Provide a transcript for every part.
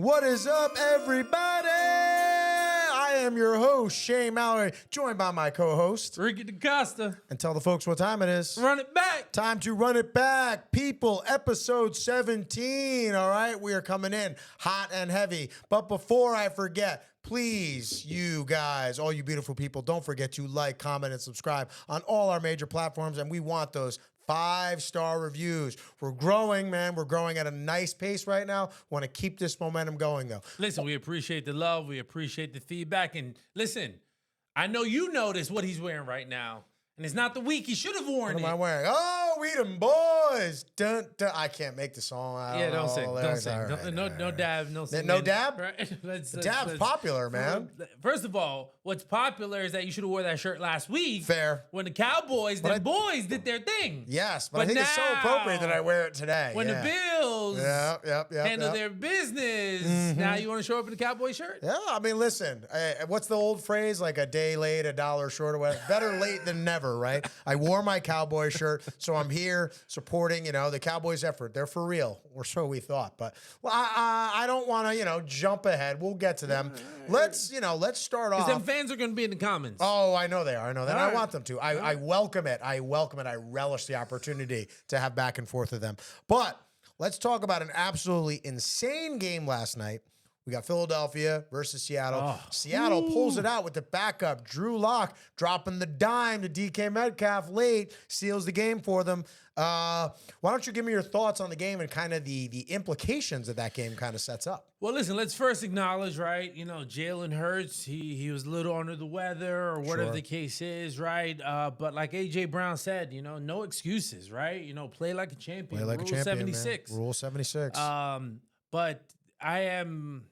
What is up, everybody? I am your host, Shane Mallory, joined by my co-host, Ricky DaCosta. And tell the folks what time it is. Run it back. Time to run it back. People, episode 17. All right, we are coming in hot and heavy. But before I forget, please, you guys, all you beautiful people, don't forget to like, comment, and subscribe on all our major platforms. And we want those 5-star reviews. We're growing, man. We're growing at a nice pace right now. Want to keep this momentum going, though. Listen, we appreciate the love. We appreciate the feedback. And listen, I know you notice what he's wearing right now. And it's not the week he should have worn What it. am I wearing? Oh, we them boys. Dun, dun. I can't make the song. Don't sing. Don't sing. Right, No dab. No singing. No dab? Right? Dab's popular, man. First of all, what's popular is that you should have wore that shirt last week. Fair. When the Cowboys, boys did their thing. Yes, but I think it's so appropriate that I wear it today. When the Bills handle their business, now you want to show up in a Cowboy shirt? Yeah, I mean, listen, what's the old phrase? Like a day late, a dollar short, or whatever. Better late than never, right? I wore my Cowboy shirt, so I'm here supporting, the Cowboys' effort. They're for real, or so we thought. But I don't want to, jump ahead. We'll get to them. Let's start off. Because them fans are going to be in the comments. Oh, I know they are. I know that. All I right. want them to. I welcome it. I welcome it. I relish the opportunity to have back and forth with them. But let's talk about an absolutely insane game last night. We got Philadelphia versus Seattle. Seattle pulls it out with the backup. Drew Lock dropping the dime to DK Metcalf late, seals the game for them. Why don't you give me your thoughts on the game and kind of the implications that game kind of sets up? Well, listen, let's first acknowledge, right? Jalen Hurts, he was a little under the weather or whatever the case is, right? But like A.J. Brown said, no excuses, right? Play like a champion. Play like Rule a champion, 76. Man. Rule 76. But I am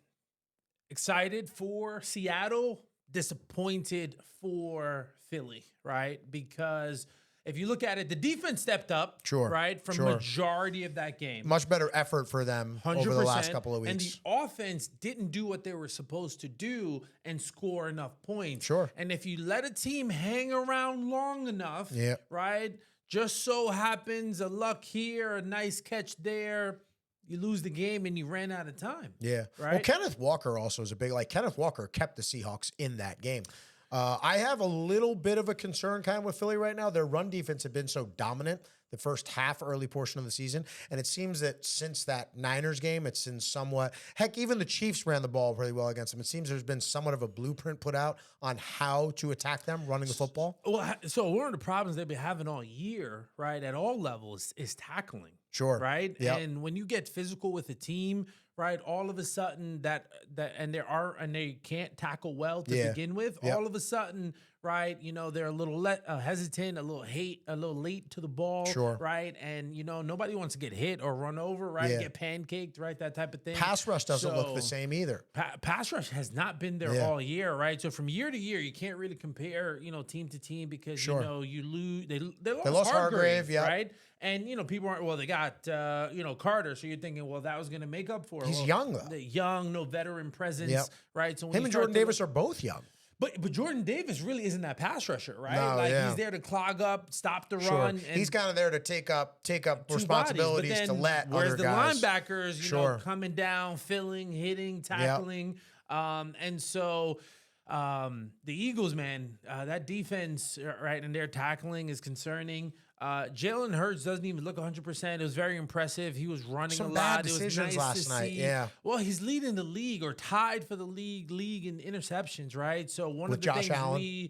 excited for Seattle, disappointed for Philly, right? Because if you look at it, the defense stepped up, right, from majority of that game. Much better effort for them 100%, over the last couple of weeks. And the offense didn't do what they were supposed to do and score enough points. And if you let a team hang around long enough, right, just so happens a luck here, a nice catch there, you lose the game and you ran out of time. Yeah. Right? Well, Kenneth Walker also is a big, Kenneth Walker kept the Seahawks in that game. I have a little bit of a concern kind of with Philly right now. Their run defense had been so dominant the first half, early portion of the season. And it seems that since that Niners game, it's been somewhat, heck, even the Chiefs ran the ball really well against them. It seems there's been somewhat of a blueprint put out on how to attack them running the football. Well, so one of the problems they've been having all year, right, at all levels is tackling. Right? Yep. And when you get physical with a team, right, all of a sudden and they can't tackle well to begin with, all of a sudden, right, they're a little hesitant, a little late to the ball, right? And nobody wants to get hit or run over, right? Get pancaked, right? That type of thing. Pass rush doesn't look the same either. Pass rush has not been there all year, right? So from year to year, you can't really compare, team to team because you lose. They lost Hargrave, right? And people aren't. Well, they got Carter, so you're thinking, well, that was going to make up for it. He's young though. Young, no veteran presence, right? So when him and Jordan Davis are both young. But Jordan Davis really isn't that pass rusher, right? No, he's there to clog up, stop the run. And he's kind of there to take up responsibilities to let whereas other the guys. linebackers, coming down, filling, hitting, tackling, and so. The Eagles, man, that defense, right, and their tackling is concerning. Jalen Hurts doesn't even look 100%. It was very impressive. He was running a lot. Bad decisions it was nice last to night. see. Yeah. Well, he's leading the league or tied for the league in interceptions, right? So one With of the Josh things Allen?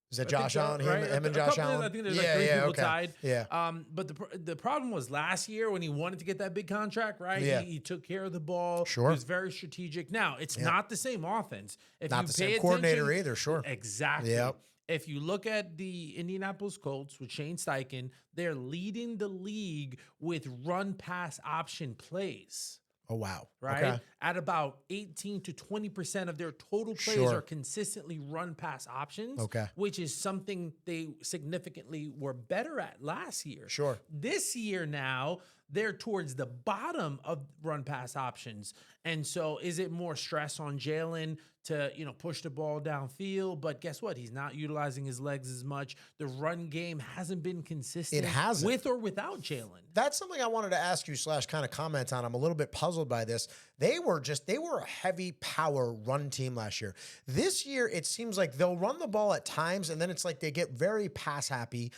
Is that Josh Allen? Him and Josh Allen? I think there's like 3 people tied. Yeah. But the problem was last year when he wanted to get that big contract, right? Yeah. He took care of the ball. Sure. He was very strategic. Now, it's not the same offense. If Not you the pay same coordinator attention- either, sure. Exactly. Yep. If you look at the Indianapolis Colts with Shane Steichen, they're leading the league with run-pass option plays. Oh, wow. Right? Okay. At about 18 to 20% of their total plays are consistently run-pass options, which is something they significantly were better at last year. Sure. This year now, they're towards the bottom of run pass options. And so is it more stress on Jalen to, push the ball downfield? But guess what? He's not utilizing his legs as much. The run game hasn't been consistent. It hasn't. With or without Jalen. That's something I wanted to ask you / kind of comment on. I'm a little bit puzzled by this. They were a heavy power run team last year. This year, it seems like they'll run the ball at times, and then it's like they get very pass happy,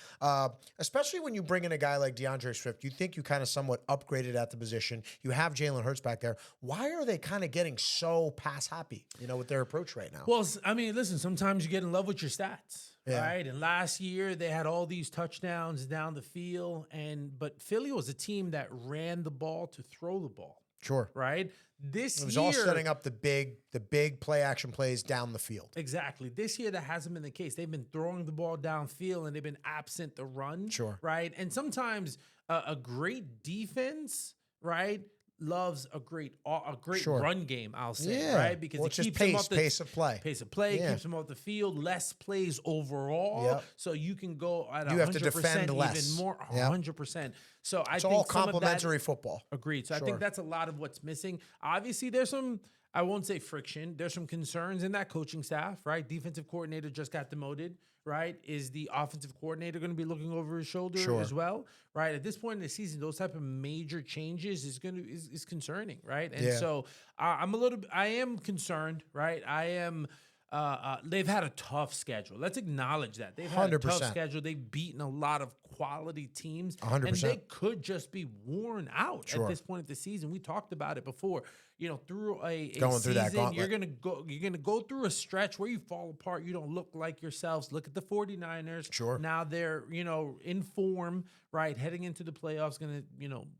especially when you bring in a guy like DeAndre Swift. You think you kind of somewhat upgraded at the position. You have Jalen Hurts back there. Why are they kind of getting so pass happy, with their approach right now? Well, I mean, listen, sometimes you get in love with your stats. Yeah. Right. And last year they had all these touchdowns down the field. But Philly was a team that ran the ball to throw the ball. Sure. Right. This it was year, all setting up the big play action plays down the field. Exactly. This year that hasn't been the case. They've been throwing the ball downfield and they've been absent the run. Sure. Right. And sometimes a great defense, right, loves a great sure. run game, I'll say, yeah. right? Because it keeps them off the pace of play. Pace of play, keeps them off the field, less plays overall. Yep. So you can go at 100% have to defend less. even more, yep. 100%. So I it's think all complementary football. Agreed. So I think that's a lot of what's missing. Obviously, there's some, I won't say friction. There's some concerns in that coaching staff, right? Defensive coordinator just got demoted, right? Is the offensive coordinator going to be looking over his shoulder as well, right? At this point in the season, those type of major changes is concerning, right? And so I am concerned, right? I am. They've had a tough schedule. Let's acknowledge that. They've had 100%. a tough schedule. They've beaten a lot of quality teams. 100%. And they could just be worn out at this point of the season. We talked about it before. Through a season, you're gonna go through a stretch where you fall apart. You don't look like yourselves. Look at the 49ers. Sure. Now they're, in form, right? Heading into the playoffs, gonna,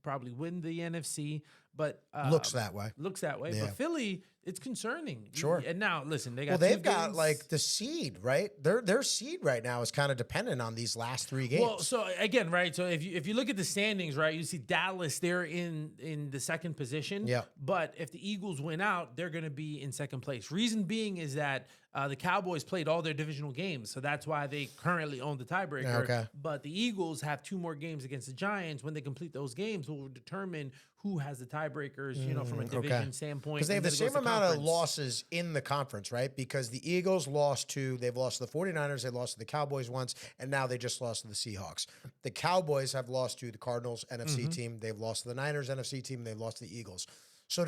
probably win the NFC. But looks that way. Yeah. But Philly, it's concerning. Sure. And now, listen, they've got like the seed, right? Their seed right now is kind of dependent on these last 3 games. Well, so again, right? So if you look at the standings, right, you see Dallas, they're in the second position. Yeah. But if the Eagles win out, they're going to be in second place. Reason being is that the Cowboys played all their divisional games, so that's why they currently own the tiebreaker. Okay. But the Eagles have 2 more games against the Giants. When they complete those games, will determine who has the tiebreakers, from a division standpoint. Because they have the same amount of losses in the conference, right? Because the Eagles they've lost to the 49ers, they lost to the Cowboys once, and now they just lost to the Seahawks. The Cowboys have lost to the Cardinals NFC team. They've lost to the Niners NFC team. They've lost to the Eagles. So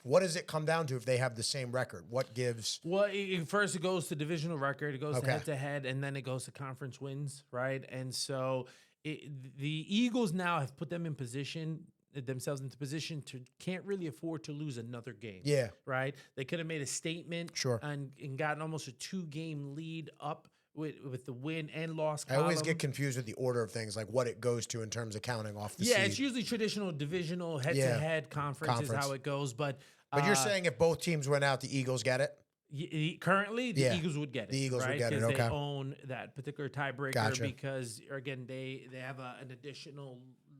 what does it come down to if they have the same record? What gives? Well, first it goes to divisional record, it goes to head-to-head, and then it goes to conference wins, right? And so the Eagles now have put themselves into position to can't really afford to lose another game. Yeah. Right? They could have made a statement and gotten almost a 2-game lead up with the win and loss column. I always get confused with the order of things, like what it goes to in terms of counting off the seed. Yeah, it's usually traditional divisional head-to-head conference is how it goes. But you're saying if both teams went out, the Eagles get it? Currently, the Eagles would get it. The Eagles would get it, because okay. they own that particular tiebreaker because, again, they have an additional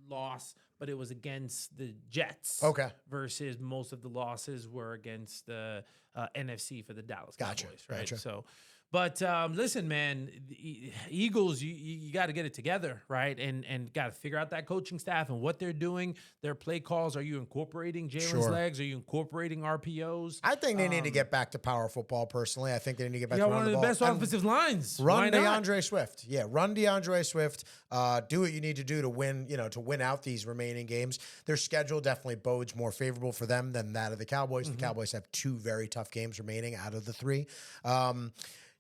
loss, but it was against the Jets. Okay. Versus most of the losses were against the NFC for the Dallas Cowboys, right? Gotcha. So, but listen, man, the Eagles, you got to get it together, right? And got to figure out that coaching staff and what they're doing, their play calls. Are you incorporating Jalen's legs? Are you incorporating RPOs? I think they need to get back to power football, personally. I think they need to get back to one of the best offensive lines. Run DeAndre Swift. Yeah, run DeAndre Swift. Do what you need to do to win, to win out these remaining games. Their schedule definitely bodes more favorable for them than that of the Cowboys. The Cowboys have 2 very tough games remaining out of the 3.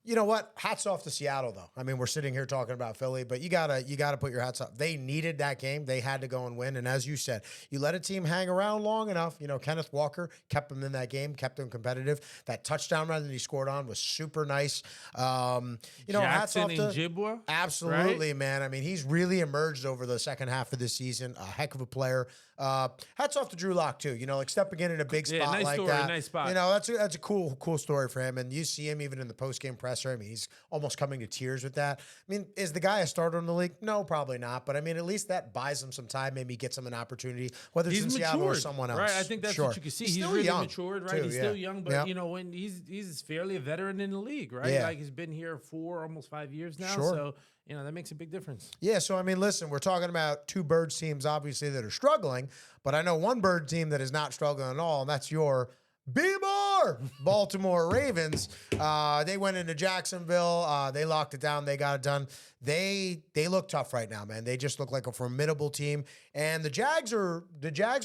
You know what? Hats off to Seattle, though. I mean, we're sitting here talking about Philly, but you gotta put your hats up. They needed that game. They had to go and win. And as you said, you let a team hang around long enough. Kenneth Walker kept them in that game, kept them competitive. That touchdown run that he scored on was super nice. Hats off to Jibwa. Absolutely, right? Man. I mean, he's really emerged over the second half of the season. A heck of a player. Hats off to Drew Lock too. Like stepping in a big spot nice like story, that. Nice spot. That's a cool story for him. And you see him even in the post game press presser. I mean, he's almost coming to tears with that. I mean, is the guy a starter in the league? No, probably not. But I mean, at least that buys him some time, maybe gets him an opportunity, whether it's in Seattle or someone else. Right, I think that's what you can see. He's really matured, right? He's still young, but when he's fairly a veteran in the league, right? Yeah. Like he's been here for almost 5 years now. So that makes a big difference. Yeah, so I mean, listen, we're talking about two Birds teams, obviously, that are struggling, but I know one Bird team that is not struggling at all, and that's your Baltimore Ravens. They went into Jacksonville. They locked it down. They got it done. They look tough right now, man. They just look like a formidable team. And the Jags are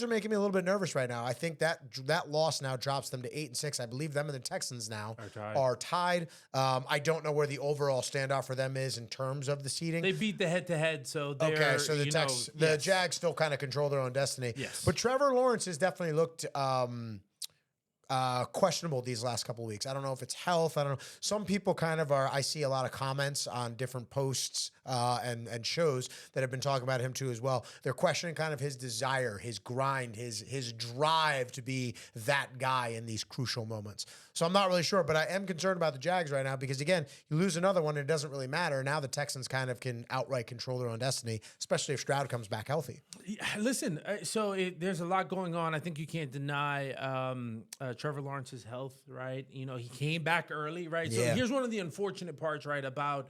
making me a little bit nervous right now. I think that loss now drops them to 8-6. I believe them and the Texans now are tied. I don't know where the overall standoff for them is in terms of the seeding. They beat the head-to-head, so they're, okay. So the Jags still kind of control their own destiny. Yes, but Trevor Lawrence has definitely looked questionable these last couple of weeks. I don't know if it's health. I don't know. Some people kind of are. I see a lot of comments on different posts and shows that have been talking about him too as well. They're questioning kind of his desire, his grind, his drive to be that guy in these crucial moments. So I'm not really sure, but I am concerned about the Jags right now because, again, you lose another one, and it doesn't really matter. Now the Texans kind of can outright control their own destiny, especially if Stroud comes back healthy. Listen, there's a lot going on. I think you can't deny Trevor Lawrence's health, right? He came back early, right? So here's one of the unfortunate parts, right, about,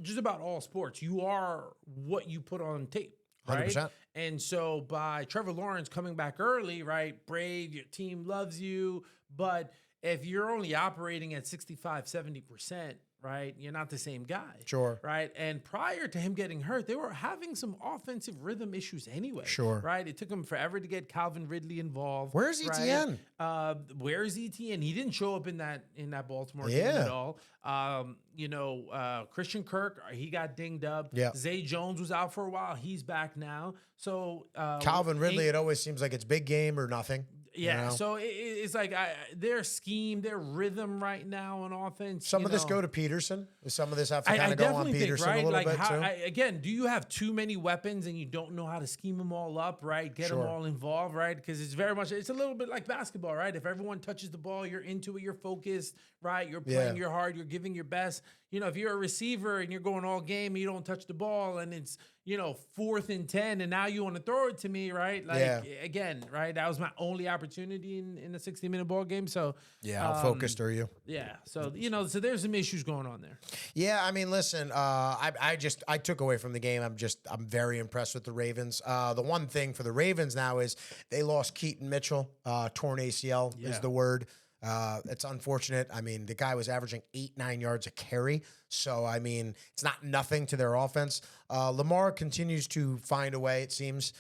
just about all sports. You are what you put on tape. Right. 100%. And so by Trevor Lawrence coming back early, right, brave, your team loves you, but if you're only operating at 65, 70%, right, you're not the same guy. Sure. Right. And prior to him getting hurt, they were having some offensive rhythm issues anyway. Sure. Right. It took him forever to get Calvin Ridley involved. Where's ETN? Right? Where's ETN? He didn't show up in that Baltimore game at all. Christian Kirk, he got dinged up. Yeah. Zay Jones was out for a while. He's back now. So Calvin Ridley, it always seems like it's big game or nothing. Yeah, so it's like their scheme, their rhythm right now on offense. Some of this go to Peterson. Some of this have to kind of go on Peterson a little bit too. Again, do you have too many weapons and you don't know how to scheme them all up, right? Get them all involved, right? Because it's a little bit like basketball, right? If everyone touches the ball, you're into it, you're focused, right? You're playing your hard, you're giving your best. If you're a receiver and you're going all game and you don't touch the ball and it's 4th and 10 and now you want to throw it to me, right? Again, right? That was my only opportunity in a 60-minute ball game. So how focused are you? Yeah. So so there's some issues going on there. Yeah, I mean, listen, I took away from the game. I'm very impressed with the Ravens. The one thing for the Ravens now is they lost Keaton Mitchell, torn ACL is the word. It's unfortunate. I mean, the guy was averaging 8-9 yards a carry. So, I mean, it's not nothing to their offense. Lamar continues to find a way, it seems.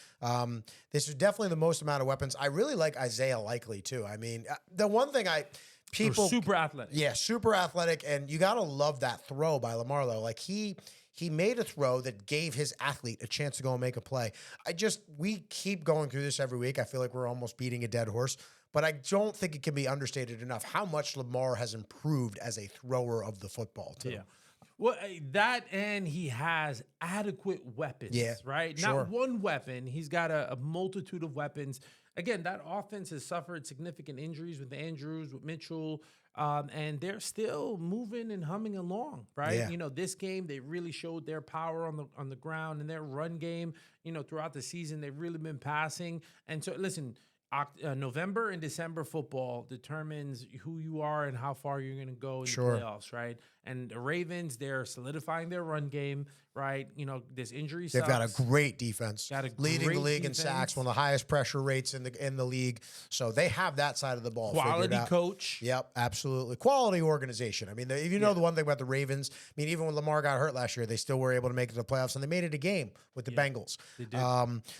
This is definitely the most amount of weapons. I really like Isaiah Likely, too. I mean, the one thing people... Super athletic. Yeah, super athletic. And you got to love that throw by Lamar, though. Like, he made a throw that gave his athlete a chance to go and make a play. We keep going through this every week. I feel like we're almost beating a dead horse. But I don't think it can be understated enough how much Lamar has improved as a thrower of the football, too. Yeah. Well, that and he has adequate weapons, right? Sure. Not one weapon. He's got a multitude of weapons. Again, that offense has suffered significant injuries with Andrews, with Mitchell, and they're still moving and humming along, right? Yeah. This game, they really showed their power on the ground and their run game. Throughout the season, they've really been passing. And so, listen, November and December football determines who you are and how far you're going to go in the playoffs, right? And the Ravens, they're solidifying their run game, right? This injury sucks. They've got a great defense, leading the league in sacks, one of the highest pressure rates in the league. So they have that side of the ball Quality figured out. Coach. Yep, absolutely. Quality organization. I mean, if you know the one thing about the Ravens, I mean, even when Lamar got hurt last year, they still were able to make it to the playoffs, and they made it a game with the Bengals. They did.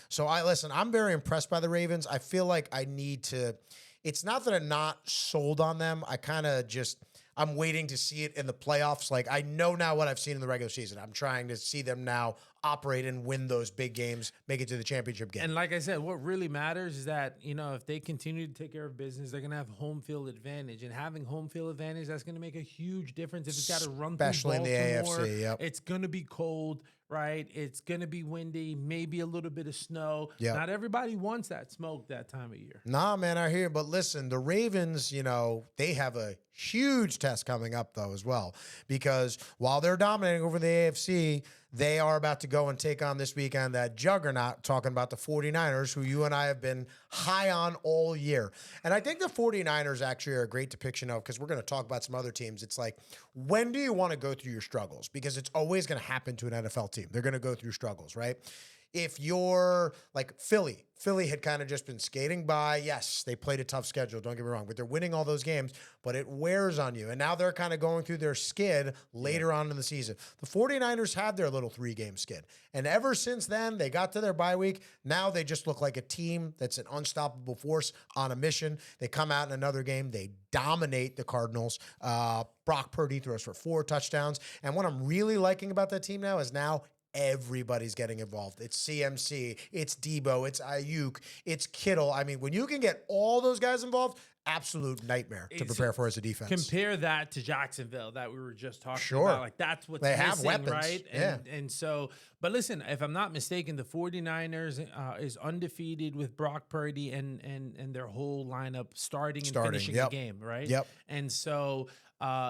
So I'm very impressed by the Ravens. I feel like I need to. It's not that I'm not sold on them. I'm waiting to see it in the playoffs. Like, I know now what I've seen in the regular season. I'm trying to see them now operate and win those big games, make it to the championship game. And like I said, what really matters is that, if they continue to take care of business, they're going to have home field advantage. And having home field advantage, that's going to make a huge difference. If it's got to run especially through Baltimore, in the AFC, it's going to be cold, right? It's going to be windy, maybe a little bit of snow. Yep. Not everybody wants that smoke that time of year. Nah, man, I hear. But listen, the Ravens, they have a Huge test coming up, though, as well, because while they're dominating over the AFC, they are about to go and take on this weekend that juggernaut, talking about the 49ers, who you and I have been high on all year. And I think the 49ers actually are a great depiction of, because we're going to talk about some other teams. It's like, when do you want to go through your struggles? Because it's always going to happen to an NFL team. They're going to go through struggles, right? If you're like Philly had kind of just been skating by. Yes, they played a tough schedule, don't get me wrong, but they're winning all those games, but it wears on you. And now they're kind of going through their skid later on in the season. The 49ers had their little 3-game skid. And ever since then, they got to their bye week. Now they just look like a team that's an unstoppable force on a mission. They come out in another game. They dominate the Cardinals. Brock Purdy throws for 4 touchdowns. And what I'm really liking about that team now is everybody's getting involved. It's CMC, it's Debo, it's Ayuk, it's Kittle. I mean, when you can get all those guys involved, absolute nightmare to prepare for as a defense. Compare that to Jacksonville that we were just talking Sure. about. Like, that's what's they missing, have weapons, right? Yeah. And so, but listen, if I'm not mistaken, the 49ers is undefeated with Brock Purdy and their whole lineup starting and finishing the game, right? Yep. And so,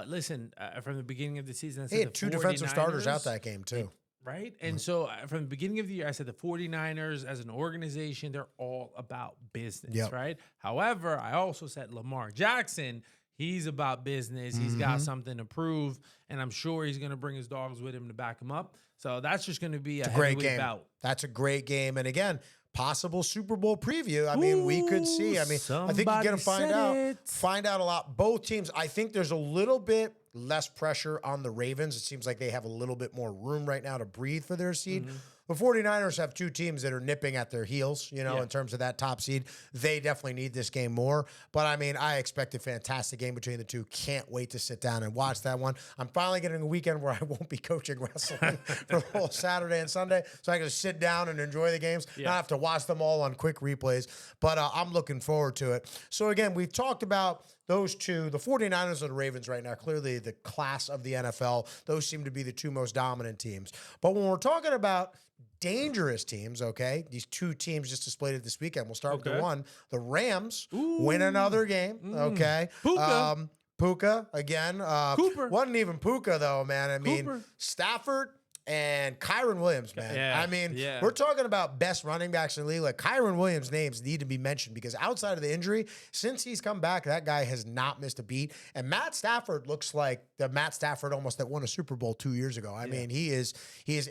listen, from the beginning of the season, I said They had 2 defensive starters 49ers out that game, too. Right. And so from the beginning of the year, I said the 49ers as an organization, they're all about business, right? However, I also said Lamar Jackson, he's about business. He's got something to prove, and I'm sure he's going to bring his dogs with him to back him up. So that's just going to be a great heavyweight game. bout. That's a great game. And again, possible Super Bowl preview. I mean, we could see. I mean, I think you're going to find out a lot. Both teams, I think there's a little bit less pressure on the Ravens. It seems like they have a little bit more room right now to breathe for their seed. The 49ers have 2 teams that are nipping at their heels, in terms of that top seed. They definitely need this game more. But, I mean, I expect a fantastic game between the two. Can't wait to sit down and watch that one. I'm finally getting a weekend where I won't be coaching wrestling for the whole Saturday and Sunday, so I can just sit down and enjoy the games, not have to watch them all on quick replays. But I'm looking forward to it. So, again, we've talked about those two, the 49ers and the Ravens right now, clearly the class of the NFL. Those seem to be the 2 most dominant teams. But when we're talking about dangerous teams, okay, these 2 teams just displayed it this weekend. We'll start with the one. The Rams win another game, okay? Puka again. Cooper. Wasn't even Puka, though, man. I mean, Stafford and Kyron Williams, man. I mean, we're talking about best running backs in the league. Like, Kyron Williams' names need to be mentioned, because outside of the injury, since he's come back, that guy has not missed a beat. And Matt Stafford looks like the Matt Stafford almost that won a Super Bowl 2 years ago. I mean, he is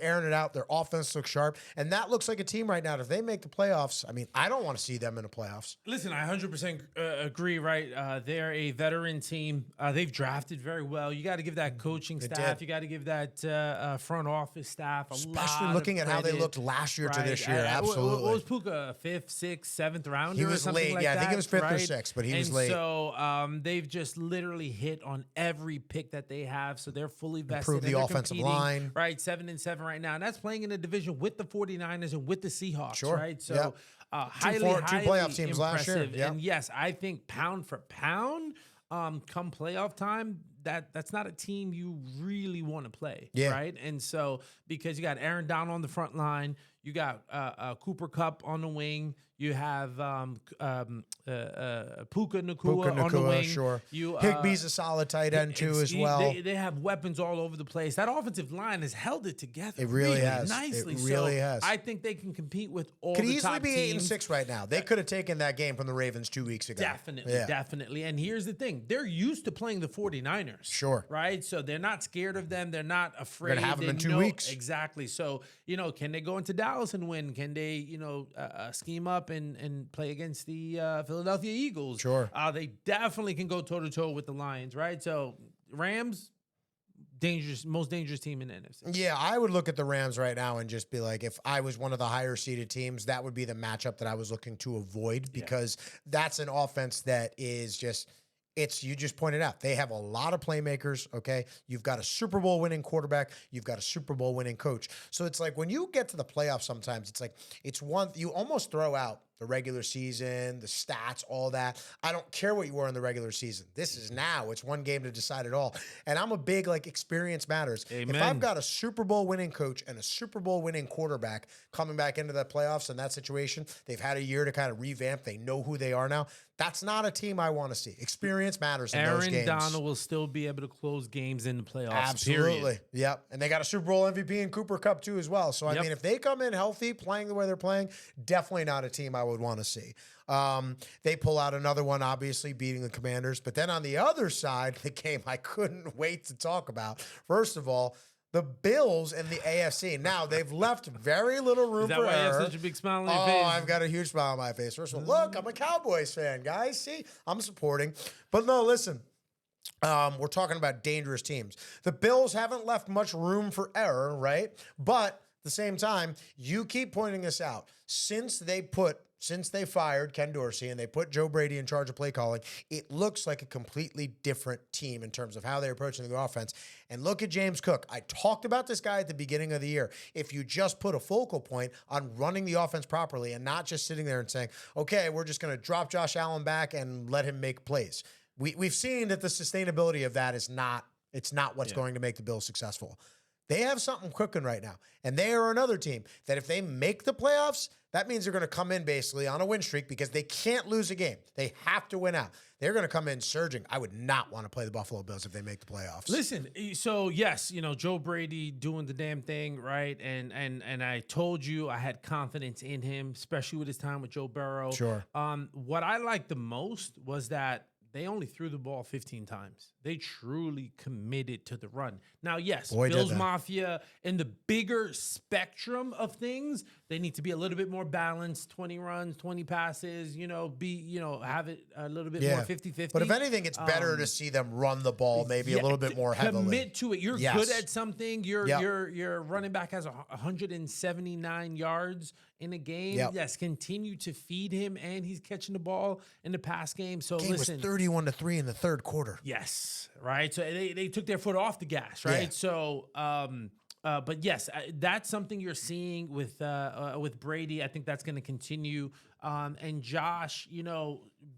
airing it out. Their offense looks sharp. And that looks like a team right now. If they make the playoffs, I mean, I don't want to see them in the playoffs. Listen, I 100% agree, right? They're a veteran team. They've drafted very well. You got to give that coaching staff. You got to give that front office staff especially looking at how they looked last year to this year. Absolutely. What was Puka, 5th, 6th, 7th round? He was late. Like I think it was 5th or right? 6th, but he was late. So they've just literally hit on every pick that they have. So they're fully vested. Improve the offensive line. Right, 7-7 right now. And that's playing in a division with the 49ers and with the Seahawks, right? So highly 2 playoff teams impressive. last year. And yes, I think pound for pound, come playoff time, that's not a team you really want to play, right? And so, because you got Aaron Donald on the front line, you got Cooper Kupp on the wing, you have Puka Nacua on the wing. Sure. You, Higbee's a solid tight end too, as well. They have weapons all over the place. That offensive line has held it together. It really has nicely. It really has. I think they can compete with all could the easily top be teams. 8-6 right now. They could have taken that game from the Ravens 2 weeks ago. Definitely. And here's the thing: they're used to playing the 49ers. Sure. Right. So they're not scared of them. They're not afraid. We're gonna have them in 2 weeks. Exactly. So can they go into Dallas and win? Can they scheme up and play against the Philadelphia Eagles? Sure. They definitely can go toe to toe with the Lions. Right. So Rams, most dangerous team in the NFC. Yeah, I would look at the Rams right now and just be like, if I was one of the higher seeded teams, that would be the matchup that I was looking to avoid, because that's an offense that is just. You just pointed out, they have a lot of playmakers, okay? You've got a Super Bowl winning quarterback. You've got a Super Bowl winning coach. So it's like when you get to the playoffs sometimes, it's like you almost throw out the regular season, the stats, all that. I don't care what you were in the regular season. This is now. It's one game to decide it all. And I'm a big, experience matters. Amen. If I've got a Super Bowl winning coach and a Super Bowl winning quarterback coming back into the playoffs in that situation, they've had a year to kind of revamp. They know who they are now. That's not a team I want to see. Experience matters in those games. Aaron Donald will still be able to close games in the playoffs. Absolutely. Period. Yep. And they got a Super Bowl MVP in Cooper Kupp too as well. So, I mean, if they come in healthy, playing the way they're playing, definitely not a team I would want to see. They pull out another one, obviously, beating the Commanders. But then on the other side, the game I couldn't wait to talk about. First of all, the Bills and the AFC. Now, they've left very little room for error. Is that why you have such a big smile on your face? Oh, I've got a huge smile on my face. First of all, look, I'm a Cowboys fan, guys. See, I'm supporting. But no, listen. We're talking about dangerous teams. The Bills haven't left much room for error, right? But at the same time, you keep pointing this out. Since they fired Ken Dorsey and they put Joe Brady in charge of play calling, it looks like a completely different team in terms of how they're approaching the offense. And look at James Cook. I talked about this guy at the beginning of the year. If you just put a focal point on running the offense properly and not just sitting there and saying, okay, we're just going to drop Josh Allen back and let him make plays. We've seen that the sustainability of that is not what's going to make the Bills successful. They have something cooking right now. And they are another team that if they make the playoffs, that means they're going to come in basically on a win streak because they can't lose a game. They have to win out. They're going to come in surging. I would not want to play the Buffalo Bills if they make the playoffs. Listen, so yes, Joe Brady doing the damn thing, right? And I told you I had confidence in him, especially with his time with Joe Burrow. Sure. What I liked the most was that they only threw the ball 15 times. They truly committed to the run. Now, yes, Bills Mafia in the bigger spectrum of things, they need to be a little bit more balanced. 20 runs, 20 passes, have it a little bit more 50-50. But if anything, it's better to see them run the ball maybe a little bit more heavily. Commit to it. You're good at something. Your running back has 179 yards in a game. Yep. Yes, continue to feed him, and he's catching the ball in the pass game. So game listen, was 31-3 in the third quarter. Yes, right. So they took their foot off the gas, right? Yeah. So, but yes, that's something you're seeing with Brady. I think that's going to continue. And Josh,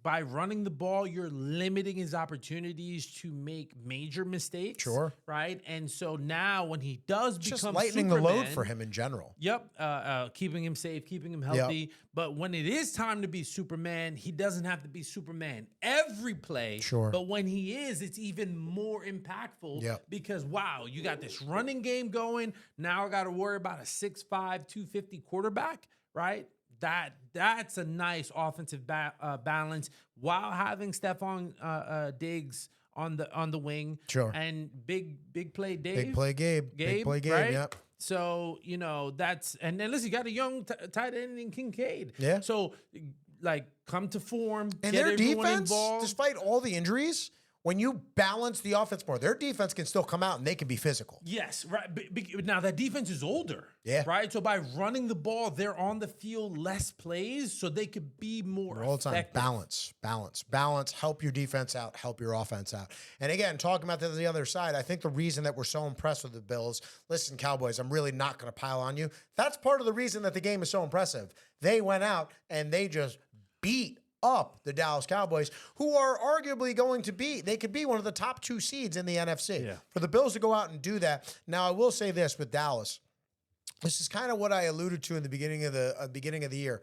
by running the ball, you're limiting his opportunities to make major mistakes. Sure. Right. And so now when he does become just lightening Superman, the load for him in general. Yep. Keeping him safe, keeping him healthy. Yep. But when it is time to be Superman, he doesn't have to be Superman every play. Sure. But when he is, it's even more impactful because, wow, you got this running game going. Now I got to worry about a 6'5", 250 quarterback, right? That's a nice offensive balance while having Stephon Diggs on the wing. Sure. And big play Dave. Big play Gabe. Big play Gabe, right? yep. So, that's, and then listen, you got a young tight end in Kincaid. Yeah. So, come to form. And get their everyone defense, involved. despite all the injuries, when you balance the offense more, their defense can still come out and they can be physical. Yes, right. Now that defense is older, right? So by running the ball, they're on the field less plays, so they could be more all the time. effective. Balance. Help your defense out. Help your offense out. And again, talking about the other side, I think the reason that we're so impressed with the Bills. Listen, Cowboys, I'm really not going to pile on you. That's part of the reason that the game is so impressive. They went out and they just beat up the Dallas Cowboys, who are arguably they could be one of the top 2 seeds in the NFC. Yeah. For the Bills to go out and do that. Now, I will say this with Dallas. This is kind of what I alluded to in the beginning of the year.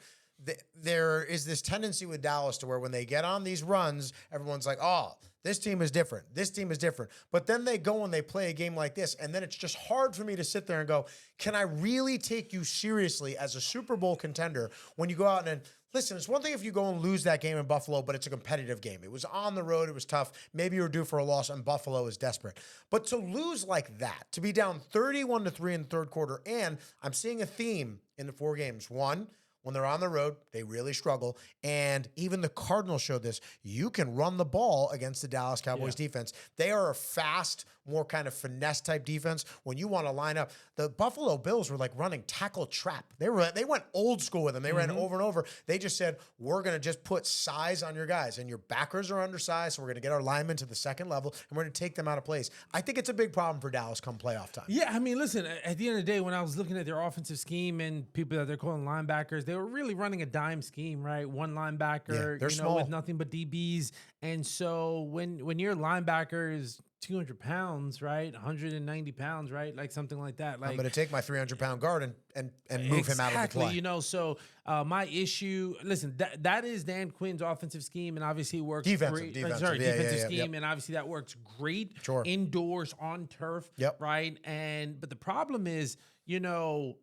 There is this tendency with Dallas to where when they get on these runs, everyone's like, oh, this team is different. This team is different. But then they go and they play a game like this, and then it's just hard for me to sit there and go, can I really take you seriously as a Super Bowl contender when you go out and listen, it's one thing if you go and lose that game in Buffalo, but it's a competitive game. It was on the road. It was tough. Maybe you were due for a loss, and Buffalo is desperate. But to lose like that, to be down 31-3 in the third quarter, and I'm seeing a theme in the 4 games. One, when they're on the road, they really struggle. And even the Cardinals showed this. You can run the ball against the Dallas Cowboys defense. They are a fast, more kind of finesse type defense. When you want to line up, the Buffalo Bills were like running tackle trap. They went old school with them. They ran over and over. They just said, we're going to just put size on your guys. And your backers are undersized, so we're going to get our linemen to the second level, and we're going to take them out of place. I think it's a big problem for Dallas come playoff time. Yeah, I mean, listen, at the end of the day, when I was looking at their offensive scheme and people that they're calling linebackers, they were really running a dime scheme, right? One linebacker, they're small. with nothing but DBs. And so when your linebacker is 200 pounds, right? 190 pounds, right? Like something like that. Like I'm going to take my 300-pound guard and move him out of the play. You know, so my issue, listen, that is Dan Quinn's offensive scheme, and obviously it works great. Defensive scheme, and obviously that works great indoors on turf, right? But the problem is, you know,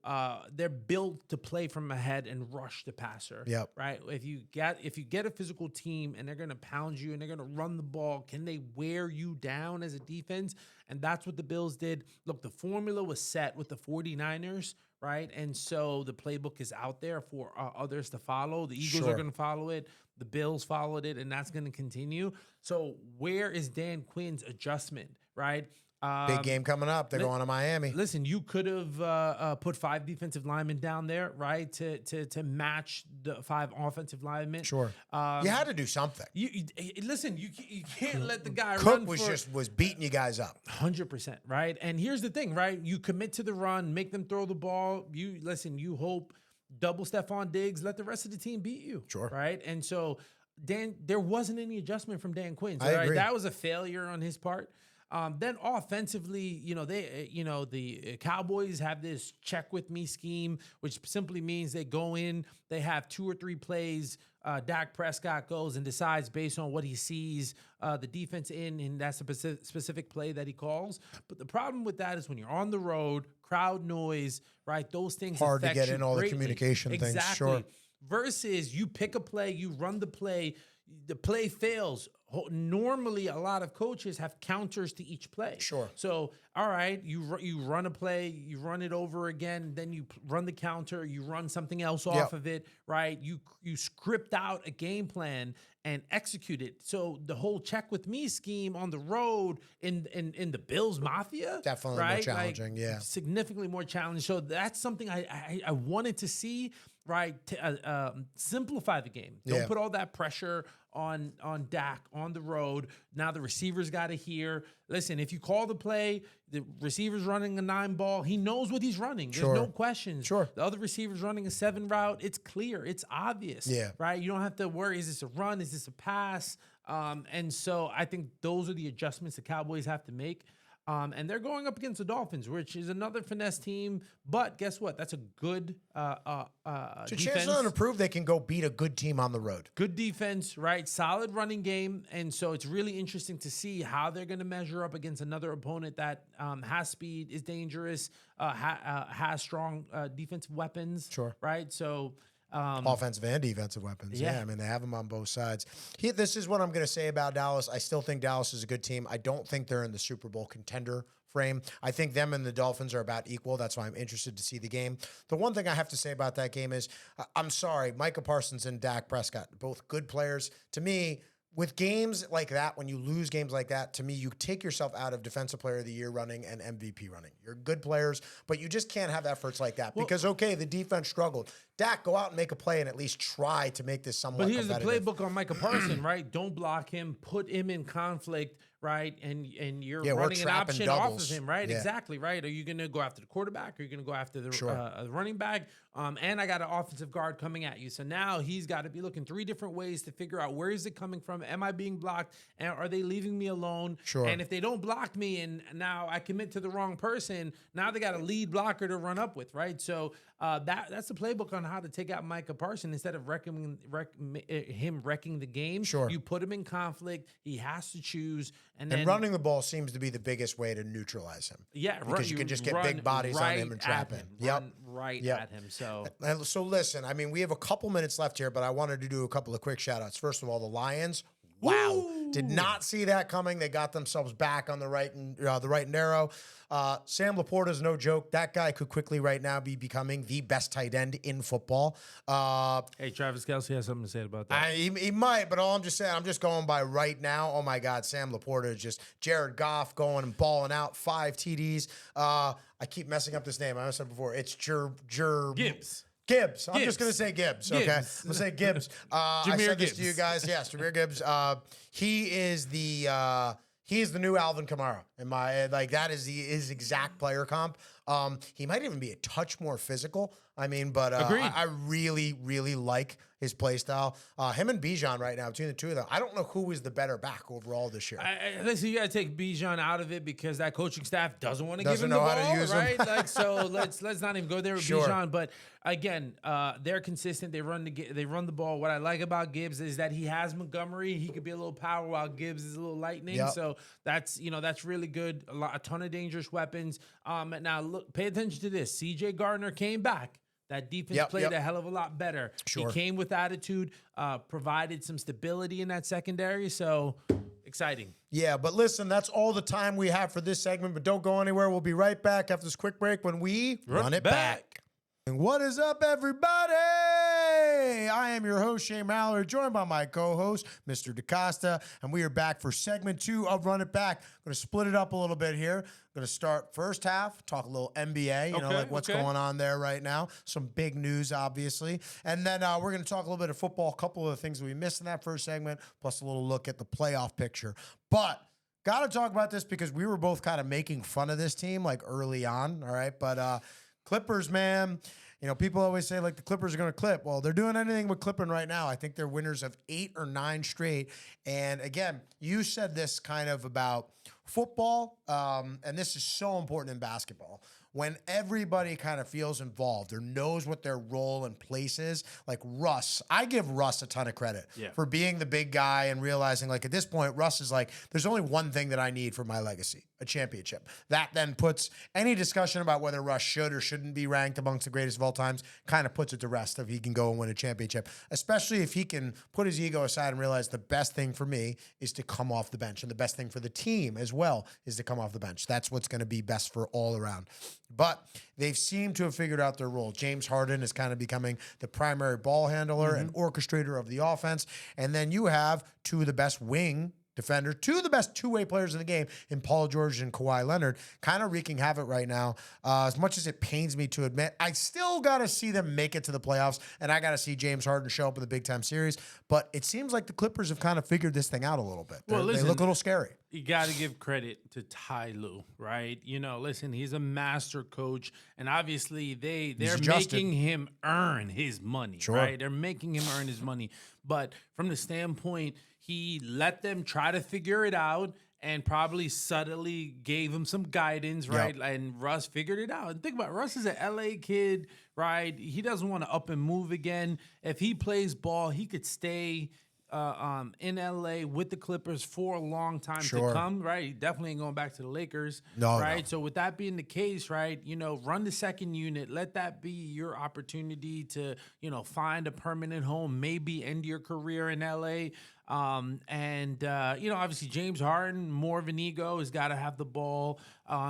they're built to play from ahead and rush the passer. Right. If you get a physical team and they're going to pound you and they're going to run the ball, can they wear you down as a defense? And that's what the Bills did. Look, the formula was set with the 49ers, right? And so the playbook is out there for others to follow. The Eagles are going to follow it. The Bills followed it, and that's going to continue. So where is Dan Quinn's adjustment, right? Big game coming up. They're going to Miami. Listen, you could have put 5 defensive linemen down there, right, to match the 5 offensive linemen. Sure. You had to do something. Listen, you can't let the guy Cook was beating you guys up. 100%, right? And here's the thing, right? You commit to the run, make them throw the ball. You hope double Stephon Diggs, let the rest of the team beat you. Sure. Right? And so there wasn't any adjustment from Dan Quinn. So, I agree. That was a failure on his part. Then offensively, the Cowboys have this check with me scheme, which simply means they go in, they have 2 or 3 plays. Dak Prescott goes and decides based on what he sees the defense in that's a specific play that he calls. But the problem with that is when you're on the road, crowd noise, right? Those things hard to get in all greatly. The communication things. Sure. Versus you pick a play, you run the play fails. Normally, a lot of coaches have counters to each play. Sure. So, all right, you run a play, you run it over again, then you run the counter, you run something else off of it, right? You script out a game plan and execute it. So the whole check with me scheme on the road in the Bills Mafia, definitely more challenging. Significantly more challenging. So that's something I wanted to see. Right, simplify the game. Don't put all that pressure on Dak on the road. Now the receivers got to hear. Listen, if you call the play, the receiver's running a 9 ball. He knows what he's running. There's no questions. Sure. The other receiver's running a 7 route. It's clear. It's obvious. Right. You don't have to worry. Is this a run? Is this a pass? And so I think those are the adjustments the Cowboys have to make. And they're going up against the Dolphins, which is another finesse team. But guess what? That's a good it's a chance for them to prove they can go beat a good team on the road. Good defense, right? Solid running game. And so it's really interesting to see how they're going to measure up against another opponent that has speed, is dangerous, has strong defensive weapons. Sure. Right? So... offensive and defensive weapons. I mean, they have them on both sides. This is what I'm going to say about Dallas. I still think Dallas is a good team. I don't think they're in the Super Bowl contender frame. I think them and the Dolphins are about equal. That's why I'm interested to see the game. The one thing I have to say about that game is, I'm sorry, Micah Parsons and Dak Prescott, both good players. To me, with games like that, when you lose games like that, to me, you take yourself out of Defensive Player of the Year running and MVP running. You're good players, but you just can't have efforts like that because, okay, the defense struggled. Dak, go out and make a play and at least try to make this somewhat competitive. But here's the playbook on Micah Parsons, right? Don't block him. Put him in conflict, right? And you're running an option off of him, right? Exactly, right? Are you going to go after the quarterback? Or are you going to go after the running back? And I got an offensive guard coming at you. So now he's got to be looking 3 different ways to figure out where is it coming from? Am I being blocked? And are they leaving me alone? Sure. And if they don't block me and now I commit to the wrong person, now they got a lead blocker to run up with, right? So that's the playbook on how to take out Micah Parsons. Instead of him wrecking the game, you put him in conflict. He has to choose. And then running the ball seems to be the biggest way to neutralize him. Yeah, because you can just get big bodies on him and trap him. Run right at him. So listen, I mean, we have a couple minutes left here, but I wanted to do a couple of quick shout outs. First of all, the Lions. Wow. Ooh. Did not see that coming. They got themselves back on the right and narrow. Sam Laporta is no joke. That guy could quickly right now be becoming the best tight end in football. Hey, Travis Kelce has something to say about that. He might, but all I'm just saying, I'm just going by right now. Oh my God, Sam Laporta is just Jared Goff going and balling out, 5 TDs. I keep messing up this name. I said before. It's Gibbs. I'm just going to say Gibbs, okay? I'm going to say Gibbs. I said this to you guys. Yes, Jahmyr Gibbs. He is the new Alvin Kamara. That is his exact player comp. He might even be a touch more physical. I mean, but I really, really like his play style. Him and Bijan right now, between the two of them, I don't know who is the better back overall this year. Listen, you got to take Bijan out of it because that coaching staff doesn't want to give him Doesn't the know how ball, to use right? him. Like, so let's not even go there with Sure. Bijan. But again, they're consistent. They run the ball. What I like about Gibbs is that he has Montgomery. He could be a little power while Gibbs is a little lightning. Yep. So that's really good. A ton of dangerous weapons. Now look, pay attention to this. C.J. Gardner came back. That defense played a hell of a lot better. Sure. He came with attitude, provided some stability in that secondary. So exciting. Yeah, but listen, that's all the time we have for this segment, but don't go anywhere. We'll be right back after this quick break when we run it back. And what is up, everybody? I am your host, Shane Mallard, joined by my co-host, Mr. DaCosta, and we are back for segment 2 of Run It Back. I'm going to split it up a little bit here. Going to start first half, talk a little NBA, like what's going on there right now. Some big news, obviously. And then we're going to talk a little bit of football, a couple of the things that we missed in that first segment, plus a little look at the playoff picture. But got to talk about this because we were both kind of making fun of this team like early on, all right? But Clippers, man, people always say like the Clippers are going to clip. Well, they're doing anything but clipping right now. I think they're winners of 8 or 9 straight. And again, you said this kind of about football, and this is so important in basketball. When everybody kind of feels involved or knows what their role and place is, like Russ, I give Russ a ton of credit for being the big guy and realizing like at this point, Russ is like, there's only one thing that I need for my legacy, a championship. That then puts any discussion about whether Russ should or shouldn't be ranked amongst the greatest of all times, kind of puts it to rest if he can go and win a championship, especially if he can put his ego aside and realize the best thing for me is to come off the bench. And the best thing for the team as well is to come off the bench. That's what's going to be best for all around. But they've seemed to have figured out their role. James Harden is kind of becoming the primary ball handler and orchestrator of the offense. And then you have 2 of the best wing defenders, 2 of the best two-way players in the game in Paul George and Kawhi Leonard, kind of wreaking havoc right now. As much as it pains me to admit, I still got to see them make it to the playoffs, and I got to see James Harden show up in the big-time series. But it seems like the Clippers have kind of figured this thing out a little bit. They look a little scary. You got to give credit to Ty Lue, right? Listen, he's a master coach, and obviously they're making him earn his money, right? They're making him earn his money. But from the standpoint, he let them try to figure it out and probably subtly gave him some guidance, right? And Russ figured it out. And think about it, Russ is an LA kid, right? He doesn't want to up and move again. If he plays ball, he could stay in LA with the Clippers for a long time to come, right? He definitely ain't going back to the Lakers, right? So with that being the case, right, run the second unit, let that be your opportunity to, find a permanent home, maybe end your career in LA. Obviously James Harden, more of an ego. He's got to have the ball.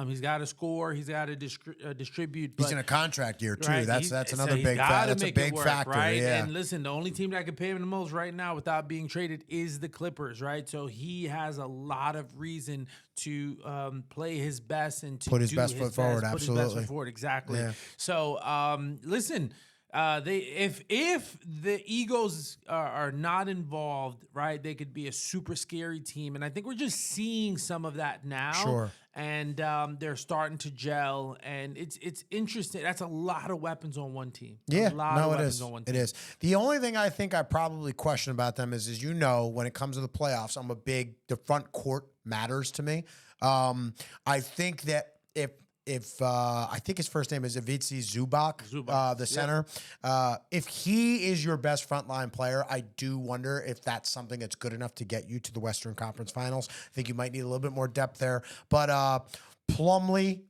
He's got to score. He's got to distribute. He's in a contract year too. Right, that's another big factor. That's a big factor, right? Yeah. And listen, the only team that can pay him the most right now without being traded is the Clippers, right? So he has a lot of reason to play his best and to put his best foot forward. Absolutely, put his best foot forward. Exactly. Yeah. So listen. If the Eagles are not involved, right, they could be a super scary team, and I think we're just seeing some of that now. Sure. And they're starting to gel, and it's interesting. That's a lot of weapons on one team. Yeah, a lot of weapons on one team. It is. The only thing I think I probably question about them is when it comes to the playoffs, the front court matters to me. I think that if I think his first name is Ivica Zubac, the center. If he is your best frontline player, I do wonder if that's something that's good enough to get you to the Western Conference Finals. I think you might need a little bit more depth there. But Plumlee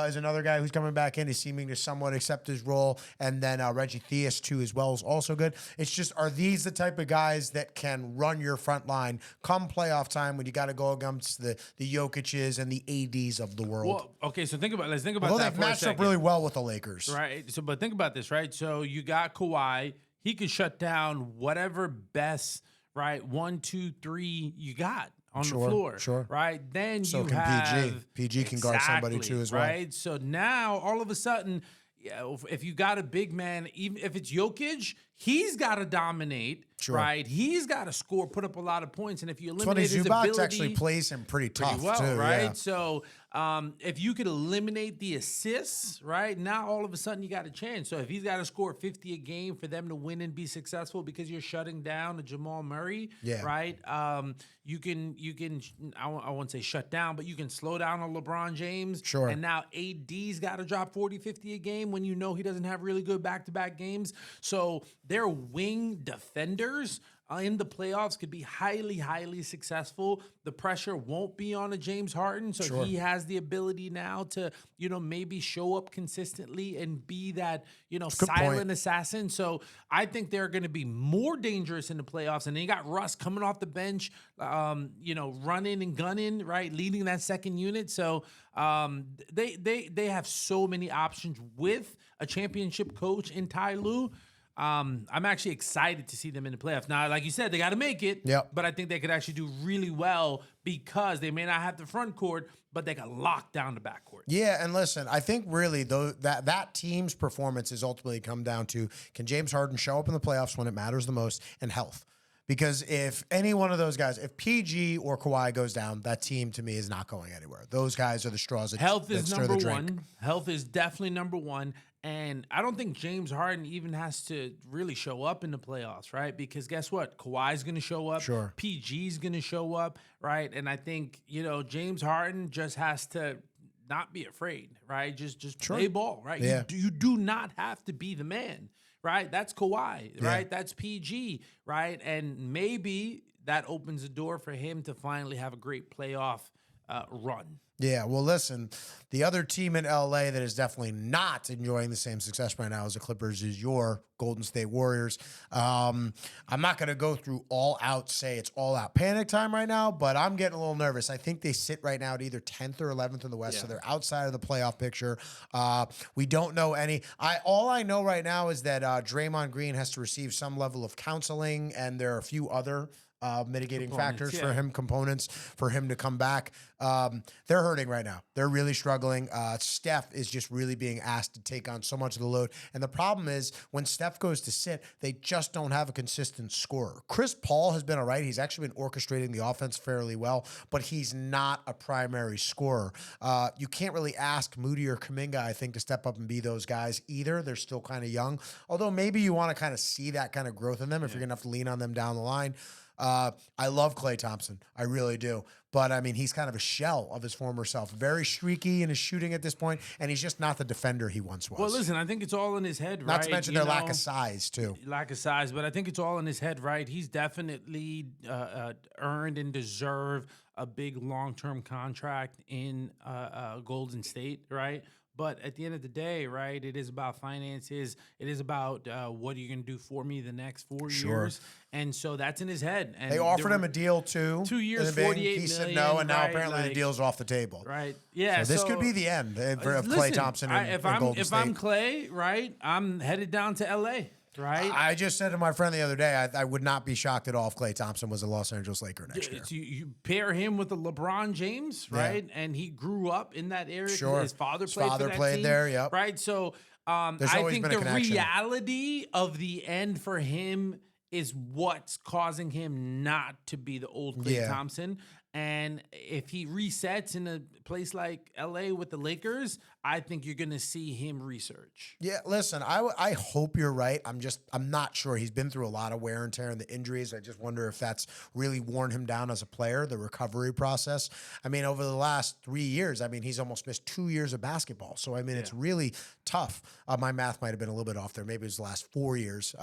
is another guy who's coming back in. He's seeming to somewhat accept his role. And then Reggie Theus, too, as well, is also good. It's just, are these the type of guys that can run your front line come playoff time when you got to go against the Jokic's and the ADs of the world? Well, okay, so let's think about Although that for a second. They've matched up really well with the Lakers. Right. So, but think about this, right? So you got Kawhi. He can shut down whatever best, right, 1, 2, 3 you got on the floor, right? Then so you can have PG can guard somebody too as well, right? So now all of a sudden, if you got a big man, even if it's Jokic, he's got to dominate, Sure. right? He's got to score, put up a lot of points. And if you It's funny, eliminate his Zubac ability, actually plays him pretty tough well, too, right? yeah. So if you could eliminate the assists, right, now all of a sudden you got a chance. So if he's got to score 50 a game for them to win and be successful because you're shutting down a Jamal Murray, right? You can I won't say shut down, but you can slow down a LeBron James. Sure. And now AD's got to drop 40, 50 a game when you know he doesn't have really good back-to-back games. So their wing defenders in the playoffs could be highly, highly successful. The pressure won't be on a James Harden, so he has the ability now to, maybe show up consistently and be that, silent assassin. So I think they're going to be more dangerous in the playoffs. And then you got Russ coming off the bench, running and gunning, right, leading that second unit. So they have so many options with a championship coach in Ty Lue. I'm actually excited to see them in the playoffs. Now, like you said, they got to make it. Yep. But I think they could actually do really well because they may not have the front court, but they can lock down the back court. Yeah, and listen, I think really though that team's performance is ultimately come down to, can James Harden show up in the playoffs when it matters the most, and health. Because if any one of those guys, if PG or Kawhi goes down, that team to me is not going anywhere. Those guys are the straws that Health that is stir number the drink. one. Health is definitely number one. And I don't think James Harden even has to really show up in the playoffs, right? Because guess what? Kawhi's going to show up. Sure. PG's going to show up, right? And I think, James Harden just has to not be afraid, right? Just play ball, right? Yeah. You do not have to be the man, right? That's Kawhi, right? That's PG, right? And maybe that opens the door for him to finally have a great playoff run. Yeah, well, listen, the other team in LA that is definitely not enjoying the same success right now as the Clippers is your Golden State Warriors. I'm not going to go through say it's all out panic time right now, but I'm getting a little nervous. I think they sit right now at either 10th or 11th in the West, so they're outside of the playoff picture. We don't know any. All I know right now is that Draymond Green has to receive some level of counseling, and there are a few other mitigating factors for him, components for him to come back. They're hurting right now. They're really struggling. Steph is just really being asked to take on so much of the load. And the problem is when Steph goes to sit, they just don't have a consistent scorer. Chris Paul has been all right. He's actually been orchestrating the offense fairly well, but he's not a primary scorer. You can't really ask Moody or Kuminga, I think, to step up and be those guys either. They're still kind of young. Although maybe you want to kind of see that kind of growth in them if you're going to have to lean on them down the line. I love Klay Thompson. I really do. But, I mean, he's kind of a shell of his former self. Very streaky in his shooting at this point, and he's just not the defender he once was. Well, listen, I think it's all in his head, right? Not to mention their lack of size, too. Lack of size, but I think it's all in his head, right? He's definitely earned and deserved a big long-term contract in Golden State, right? But at the end of the day, right, it is about finances. It is about what are you going to do for me the next 4 years? And so that's in his head. And they offered him a deal, too. 2 years, $48 million. He said no, and now apparently the deal's off the table. Right. Yeah. So this could be the end of Klay Thompson and Golden State. If I'm Klay, right, I'm headed down to L.A., right? I just said to my friend the other day, I would not be shocked at all if Klay Thompson was a Los Angeles Laker next year. You pair him with the LeBron James, right? Yeah. And he grew up in that area. Sure. His father played team, there, yep. Right? So I think the reality of the end for him is what's causing him not to be the old Klay Thompson. And if he resets in a place like LA with the Lakers, I think you're going to see him research. Yeah, listen, I hope you're right. I'm not sure. He's been through a lot of wear and tear in the injuries. I just wonder if that's really worn him down as a player, the recovery process. I mean, over the last 3 years, he's almost missed 2 years of basketball. So, it's really tough. My math might have been a little bit off there. Maybe it was the last 4 years.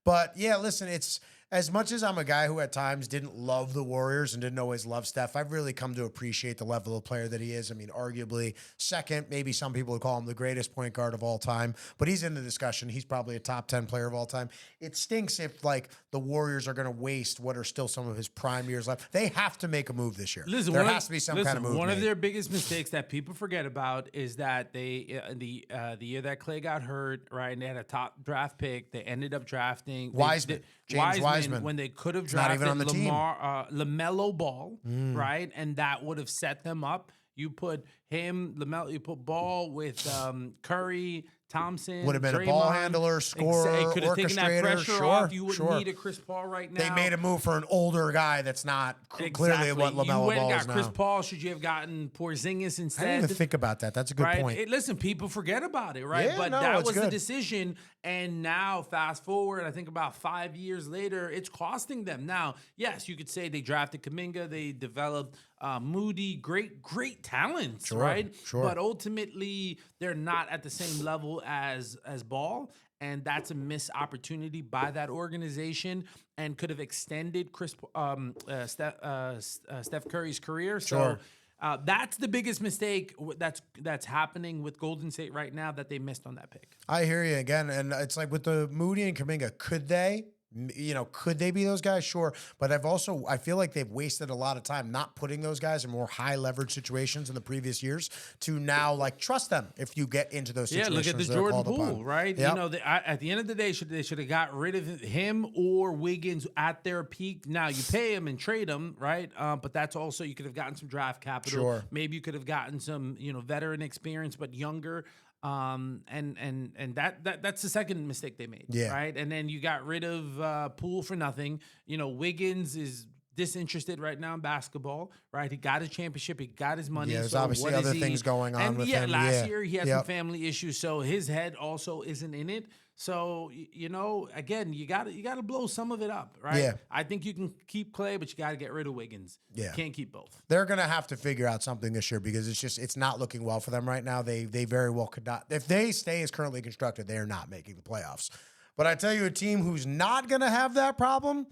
But yeah, listen, it's as much as I'm a guy who at times didn't love the Warriors and didn't always love Steph, I've really come to appreciate the level of player that he is. Arguably second, maybe some people would call him the greatest point guard of all time, but he's in the discussion. He's probably a top 10 player of all time. It stinks if the Warriors are going to waste what are still some of his prime years left. They have to make a move this year. Listen, there has to be some kind of move. One of their biggest mistakes that people forget about is that they the year that Klay got hurt, right, and they had a top draft pick, they ended up drafting James Wiseman when they could have drafted on the team. LaMelo Ball, right, and that would have set them up. You put him, LaMelo, you put Ball with Curry, Thompson, Would have been Draymond, a ball handler, scorer, could have taken that orchestrator. pressure off. You wouldn't need a Chris Paul right now. They made a move for an older guy that's not clearly what LaMelo You Ball went and is got now. Chris Paul. Should you have gotten Porzingis instead? I didn't even think about that. That's a good right? point. Listen, people forget about it, right? Yeah, But no, that it's was the good. decision. And now, fast forward, I think about 5 years later, it's costing them. Now, yes, you could say they drafted Kuminga, they developed Moody, great talents, right? Sure. But ultimately, they're not at the same level as Ball. And that's a missed opportunity by that organization, and could have extended Steph Curry's career. So that's the biggest mistake that's happening with Golden State right now, that they missed on that pick. I hear you again, and it's like with the Moody and Kuminga, could they? Could they be those guys? Sure. But I feel like they've wasted a lot of time not putting those guys in more high leverage situations in the previous years to now trust them if you get into those situations. Yeah, look at the Jordan Poole, right? Yep. At the end of the day, they should have got rid of him or Wiggins at their peak. Now you pay him and trade him, right? But that's also, you could have gotten some draft capital. Sure. Maybe you could have gotten some, veteran experience, but younger. And that's the second mistake they made, right? And then you got rid of Poole for nothing. Wiggins is disinterested right now in basketball, right? He got his championship, he got his money. Yeah, there's so obviously other things going on with him. Last year he had some family issues, so his head also isn't in it. So, again, you got to blow some of it up, right? Yeah. I think you can keep Clay, but you got to get rid of Wiggins. Yeah. You can't keep both. They're going to have to figure out something this year because it's not looking well for them right now. They very well could not. If they stay as currently constructed, they are not making the playoffs. But I tell you, a team who's not going to have that problem,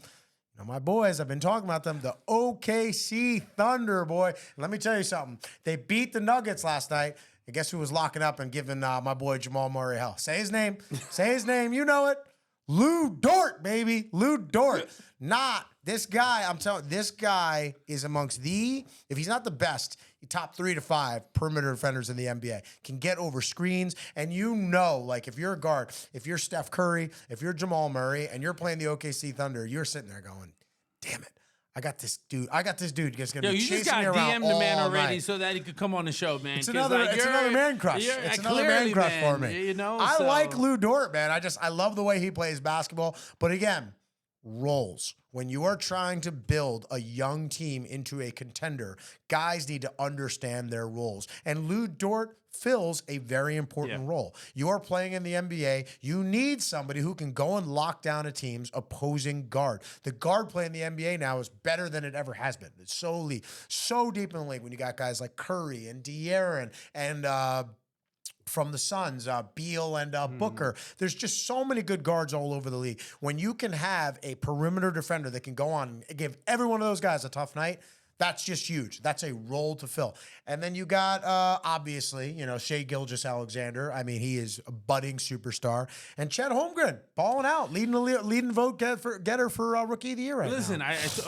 my boys, I've been talking about them, the OKC Thunder, boy. And let me tell you something. They beat the Nuggets last night. And guess who was locking up and giving my boy Jamal Murray hell? Say his name. Say his name. You know it. Lou Dort, baby. Lou Dort. Not this guy. I'm telling you, this guy is amongst if he's not the best, top 3 to 5 perimeter defenders in the NBA. Can get over screens. And if you're a guard, if you're Steph Curry, if you're Jamal Murray, and you're playing the OKC Thunder, you're sitting there going, damn it. I got this dude just going to be chasing me around DM the man already night. so that he could come on the show, man. It's another man crush. It's another man crush for me. I like Lou Dort, man. I love the way he plays basketball. But again, roles. When you are trying to build a young team into a contender, guys need to understand their roles. And Lou Dort fills a very important role. You are playing in the NBA. You need somebody who can go and lock down a team's opposing guard. The guard play in the NBA now is better than it ever has been. It's so deep in the league when you got guys like Curry and De'Aaron and from the Suns, Beal and Booker. There's just so many good guards all over the league. When you can have a perimeter defender that can go on and give every one of those guys a tough night, that's just huge. That's a role to fill. And then you got, obviously, Shai Gilgeous-Alexander. I mean, he is a budding superstar. And Chet Holmgren, balling out, leading vote getter for Rookie of the Year right now. Listen,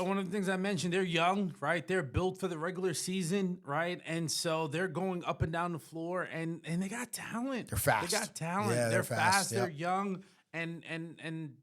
one of the things I mentioned, they're young, right? They're built for the regular season, right? And so they're going up and down the floor, and they got talent. They're fast. They got talent. Yeah, they're fast. Yep. They're young. And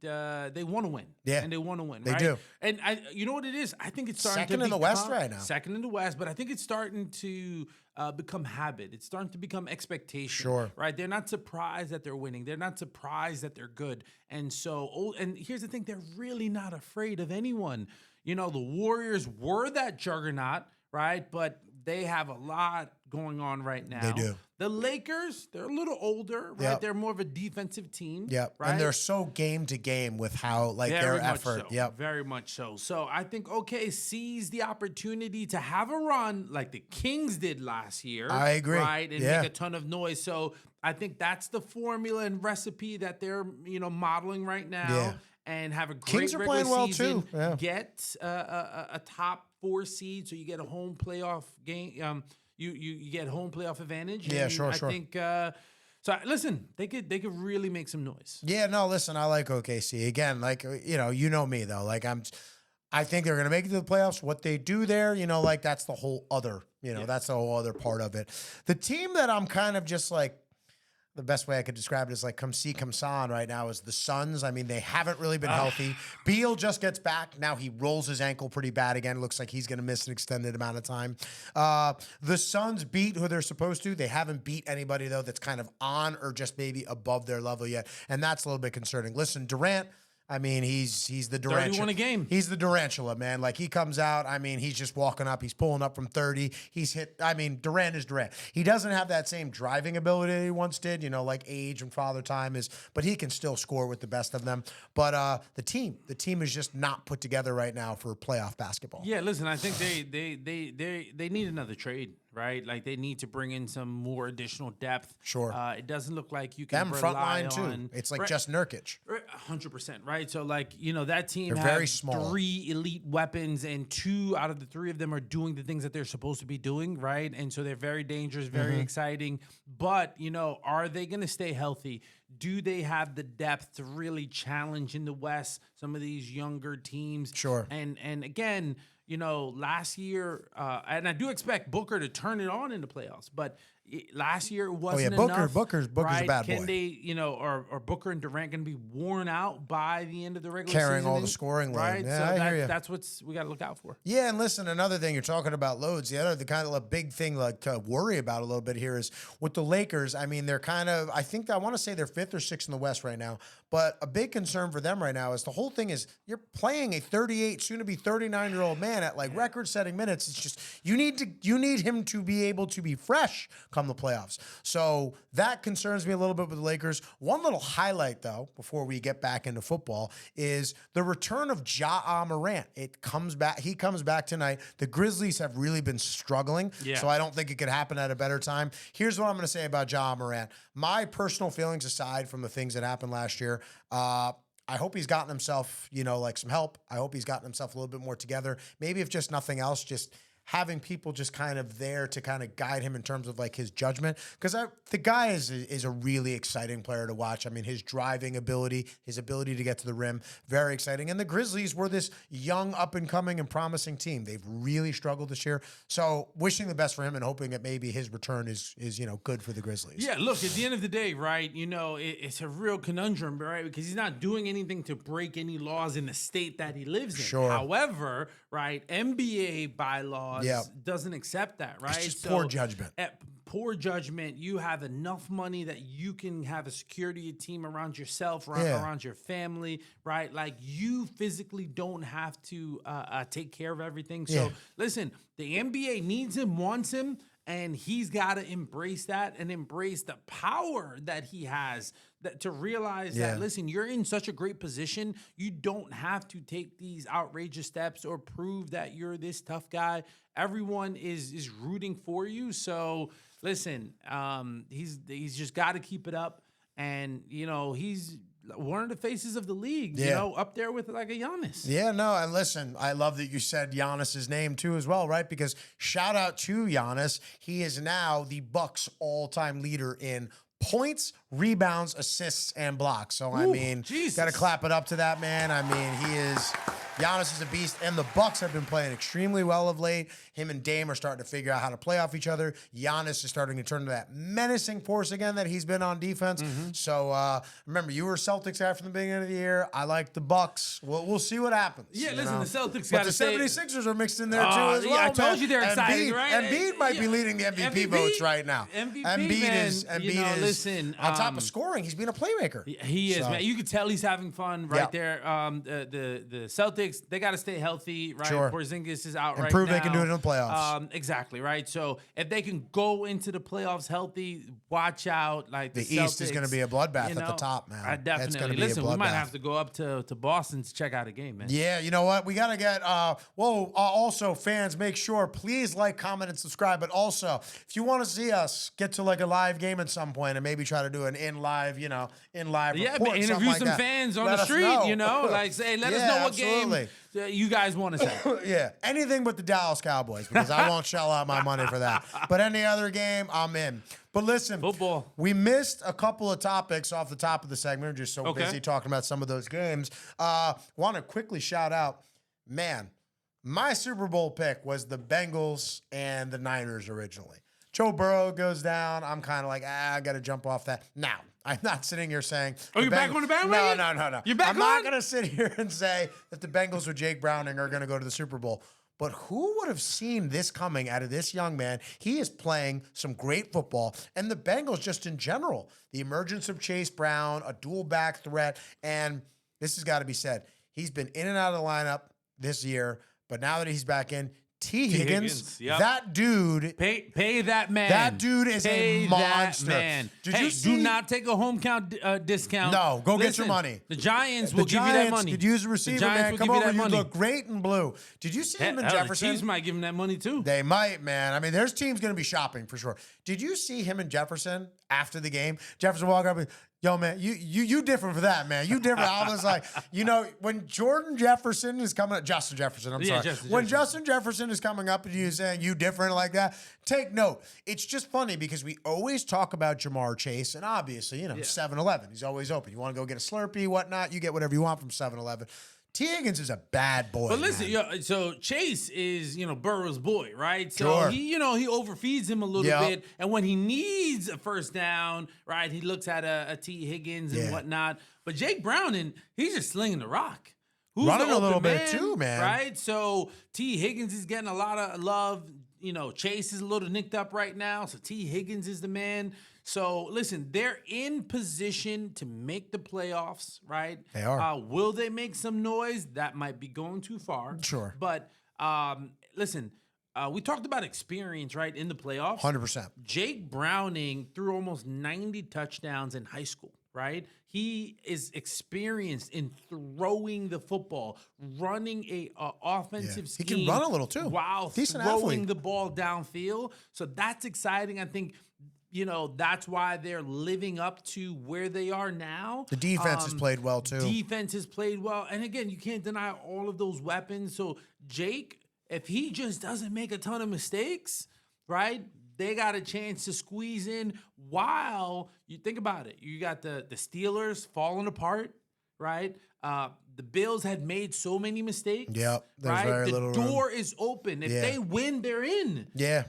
they want to win. Yeah. And they want to win, They right? do. And you know what it is? I think it's starting Second to in the West right now. Second in the West, but I think it's starting to become habit. It's starting to become expectation. Sure. Right? They're not surprised that they're winning. They're not surprised that they're good. And so, and here's the thing, they're really not afraid of anyone. The Warriors were that juggernaut, right? But they have a lot going on right now. They do. The Lakers, they're a little older, right? Yep. They're more of a defensive team. Yep. Right? And they're so game to game with how their effort. So, yep. Very much so. So I think seize the opportunity to have a run like the Kings did last year. I agree. Right? And make a ton of noise. So I think that's the formula and recipe that they're, modeling right now. Yeah. And have a great Kings are regular playing well season. too. Yeah. Get a top 4 seed, so you get a home playoff game. You get home playoff advantage. Yeah, and sure. I think. Listen, they could really make some noise. Yeah, no, listen, I like OKC. Again, you know me though. I think they're gonna make it to the playoffs. What they do there, that's the whole other, that's the whole other part of it. The team that I'm kind of just the best way I could describe it is like come see, come son right now is the Suns. I mean, they haven't really been healthy. Beal just gets back. Now he rolls his ankle pretty bad again. Looks like he's going to miss an extended amount of time. The Suns beat who they're supposed to. They haven't beat anybody, though, that's kind of on or just maybe above their level yet. And that's a little bit concerning. Listen, Durant, I mean, he's the Durantula. 31 a game. He's the Durantula, man. Like, he comes out, I mean, he's just walking up. He's pulling up from 30. He's hit, I mean, Durant is Durant. He doesn't have that same driving ability that he once did, you know, like age and father time is, but he can still score with the best of them. But the team is just not put together right now for playoff basketball. Yeah, listen, I think they need another trade, right? Like, they need to bring in some more additional depth. Sure. It doesn't look like you can Them rely front line, on, too. It's like just Nurkic. 100%, right? So, like, you know, that team They're has very small. 3 elite weapons, and 2 out of the 3 of them are doing the things that they're supposed to be doing, right? And so they're very dangerous, very exciting. But, you know, are they going to stay healthy? Do they have the depth to really challenge in the West some of these younger teams? Sure. And again, you know, last year, and I do expect Booker to turn it on in the playoffs, but last year it wasn't enough. Booker's right? a bad boy. Can they, you know, are Booker and Durant going to be worn out by the end of the regular Carrying season? all the scoring load. Right? Yeah, so I hear you. that's what we got to look out for. Yeah, and listen, another thing you're talking about loads. The kind of big thing like to worry about a little bit here is with the Lakers. I mean, they're kind of, I want to say they're 5th or 6th in the West right now. But a big concern for them right now is the whole thing is you're playing a 38, soon to be 39-year-old man at like record-setting minutes. It's just you need him to be able to be fresh come the playoffs. So that concerns me a little bit with the Lakers. One little highlight, though, before we get back into football, is the return of Morant. He comes back tonight. The Grizzlies have really been struggling, so I don't think it could happen at a better time. Here's what I'm going to say about Morant. My personal feelings aside from the things that happened last year, I hope he's gotten himself, you know, like some help. I hope he's gotten himself a little bit more together. Maybe if just nothing else, just having people just kind of there to kind of guide him in terms of like his judgment. Because the guy is a really exciting player to watch. I mean, his driving ability, his ability to get to the rim, very exciting. And the Grizzlies were this young, up-and-coming and promising team. They've really struggled this year. So wishing the best for him and hoping that maybe his return is you know, good for the Grizzlies. Yeah, look, at the end of the day, right, you know, it's a real conundrum, right? Because he's not doing anything to break any laws in the state that he lives in. Sure. However, right, NBA bylaws doesn't accept that, right? It's just poor judgment. Poor judgment. You have enough money that you can have a security team around yourself, around your family, right? Like, you physically don't have to take care of everything. So listen, the NBA needs him, wants him, and he's got to embrace that and embrace the power that he has to realize that, listen, you're in such a great position. You don't have to take these outrageous steps or prove that you're this tough guy. Everyone is rooting for you. So listen, he's just got to keep it up. And, you know, he's one of the faces of the league, you know, up there with like a Giannis. Yeah, no, and listen, I love that you said Giannis's name too as well, right? Because shout out to Giannis. He is now the Bucks all-time leader in points, rebounds, assists, and blocks. So, I mean, got to clap it up to that man. I mean, Giannis is a beast, and the Bucks have been playing extremely well of late. Him and Dame are starting to figure out how to play off each other. Giannis is starting to turn to that menacing force again that he's been on defense. So remember, you were a Celtics guy from the beginning of the year. I like the Bucks. We'll see what happens. Yeah, listen, know? the Celtics but got the to 76ers are mixed in there too as well. I told you they're excited, right? Embiid might be leading the MVP votes right now. Embiid is listen, on top of scoring. He's been a playmaker. He is, man. You can tell he's having fun right there. The Celtics, they got to stay healthy, right? Sure. Porzingis is out right now. Prove they can do it in the playoffs. Exactly, right? So if they can go into the playoffs healthy, watch out. Like the East Celtics, is going to be a bloodbath at the top, man. Definitely. Listen, we might have to go up to Boston to check out a game, man. Yeah, you know what? We got to get, also, fans, make sure, please like, comment, and subscribe. But also, if you want to see us get to like a live game at some point and maybe try to do an in-live report, interview some fans on the street, you know? Like, say, let us know what game you guys want to say. Yeah, anything but the Dallas Cowboys, because I won't shell out my money for that. But any other game, I'm in. But listen, football. We missed a couple of topics off the top of the segment. We're just so busy talking about some of those games. Want to quickly shout out, man, my Super Bowl pick was the Bengals and the Niners originally. Joe Burrow goes down, I'm kind of like, I got to jump off that. Now, I'm not sitting here saying. Oh, you're back on the bandwagon? No. You're back I'm not going to sit here and say that the Bengals with Jake Browning are going to go to the Super Bowl. But who would have seen this coming out of this young man? He is playing some great football. And the Bengals just in general, the emergence of Chase Brown, a dual back threat. And this has got to be said. He's been in and out of the lineup this year. But now that he's back in, T. Higgins, yep. That dude. Pay that man. That dude is a monster. That man. Did you see? Do not take a home count discount. No, go get your money. The Giants will give you that money. Could use a receiver, man. Come over. You look great in blue. Did you see him in Jefferson? The Chiefs might give him that money too. They might, man. I mean, there's teams going to be shopping for sure. Did you see him in Jefferson after the game? Jefferson walked up and, yo, man, you different for that, man. You different. I was like, when Justin Jefferson, I'm sorry. Justin Jefferson is coming up and you saying you different like that, take note. It's just funny because we always talk about Jamar Chase, and obviously, 7-Eleven. He's always open. You want to go get a Slurpee, whatnot, you get whatever you want from 7-Eleven. T. Higgins is a bad boy. But listen, so Chase is, Burrow's boy, right? So sure. he overfeeds him a little bit. And when he needs a first down, right, he looks at a T. Higgins and whatnot. But Jake Browning, he's just slinging the rock. Who's running a little man, bit too, man. Right? So T. Higgins is getting a lot of love. Chase is a little nicked up right now. So T. Higgins is the man. So, listen, they're in position to make the playoffs, right? They are. Will they make some noise? That might be going too far. Sure. But, listen, we talked about experience, right, in the playoffs. 100%. Jake Browning threw almost 90 touchdowns in high school, right? He is experienced in throwing the football, running a offensive scheme. He can run a little, too. While Decent throwing athlete. the ball downfield. So that's exciting. I think that's why they're living up to where they are now. The defense has played well, too. Defense has played well. And again, you can't deny all of those weapons. So Jake, if he just doesn't make a ton of mistakes, right, they got a chance to squeeze in while you think about it. You got the Steelers falling apart, right? The Bills had made so many mistakes. Yep. There's right? very little The room. door is open. If they win, they're in. Yeah.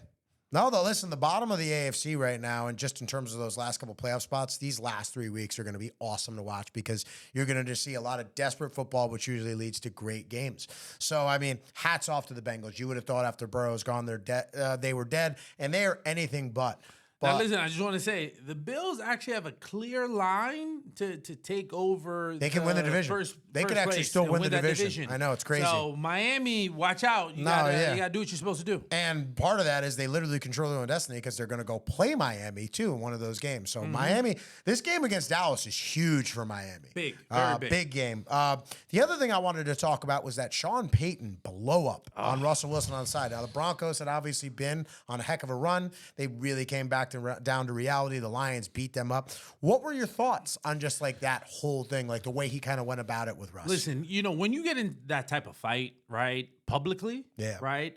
No, though, listen, the bottom of the AFC right now, and just in terms of those last couple playoff spots, these last 3 weeks are going to be awesome to watch because you're going to just see a lot of desperate football, which usually leads to great games. So, I mean, hats off to the Bengals. You would have thought after Burrow's gone, they were dead, and they are anything but. Now, listen, I just want to say, the Bills actually have a clear line to take over. They can win the division. They could actually still win the division. I know, it's crazy. So, Miami, watch out. You got to do what you're supposed to do. And part of that is they literally control their own destiny because they're going to go play Miami, too, in one of those games. So, Miami, this game against Dallas is huge for Miami. Big, very big. Big game. The other thing I wanted to talk about was that Sean Payton blow-up on Russell Wilson on the side. Now, the Broncos had obviously been on a heck of a run. They really came back down to reality. The Lions beat them up. What were your thoughts on just like that whole thing, like the way he kind of went about it with Russ? Listen, when you get in that type of fight, right, publicly, right,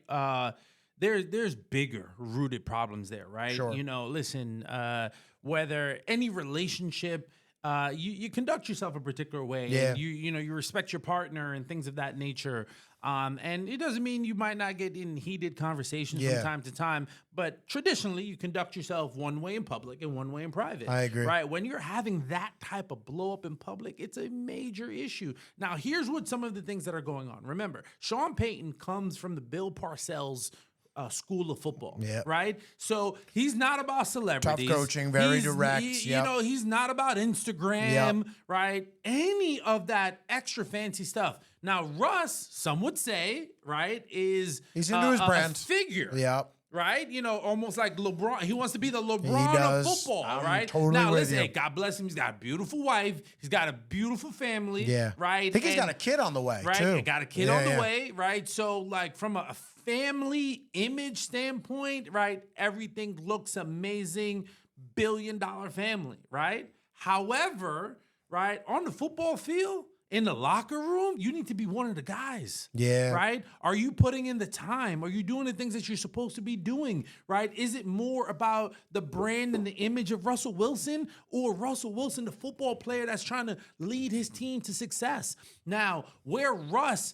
there's bigger rooted problems there, right? Sure. Listen, whether any relationship, you conduct yourself a particular way, and you respect your partner and things of that nature. And it doesn't mean you might not get in heated conversations from time to time, but traditionally you conduct yourself one way in public and one way in private. I agree. Right? When you're having that type of blow up in public, it's a major issue. Now, here's what some of the things that are going on. Remember, Sean Payton comes from the Bill Parcells school of football, right? So he's not about celebrities. Tough coaching, very direct. He's not about Instagram, right? Any of that extra fancy stuff. Now, Russ, some would say, right, he's into his brand. A figure. Yep. Right? Almost like LeBron. He wants to be the LeBron of football, right? Totally now, with listen, you. hey, God bless him. He's got a beautiful wife. He's got a beautiful family. Yeah. Right? I think he's got a kid on the way, right? too. He got a kid on the way, right? So, like, from a family image standpoint, right, everything looks amazing. Billion-dollar family, right? However, right, on the football field, in the locker room, you need to be one of the guys. Yeah. Right? Are you putting in the time? Are you doing the things that you're supposed to be doing? Right? Is it more about the brand and the image of Russell Wilson, or Russell Wilson, the football player that's trying to lead his team to success? Now, where Russ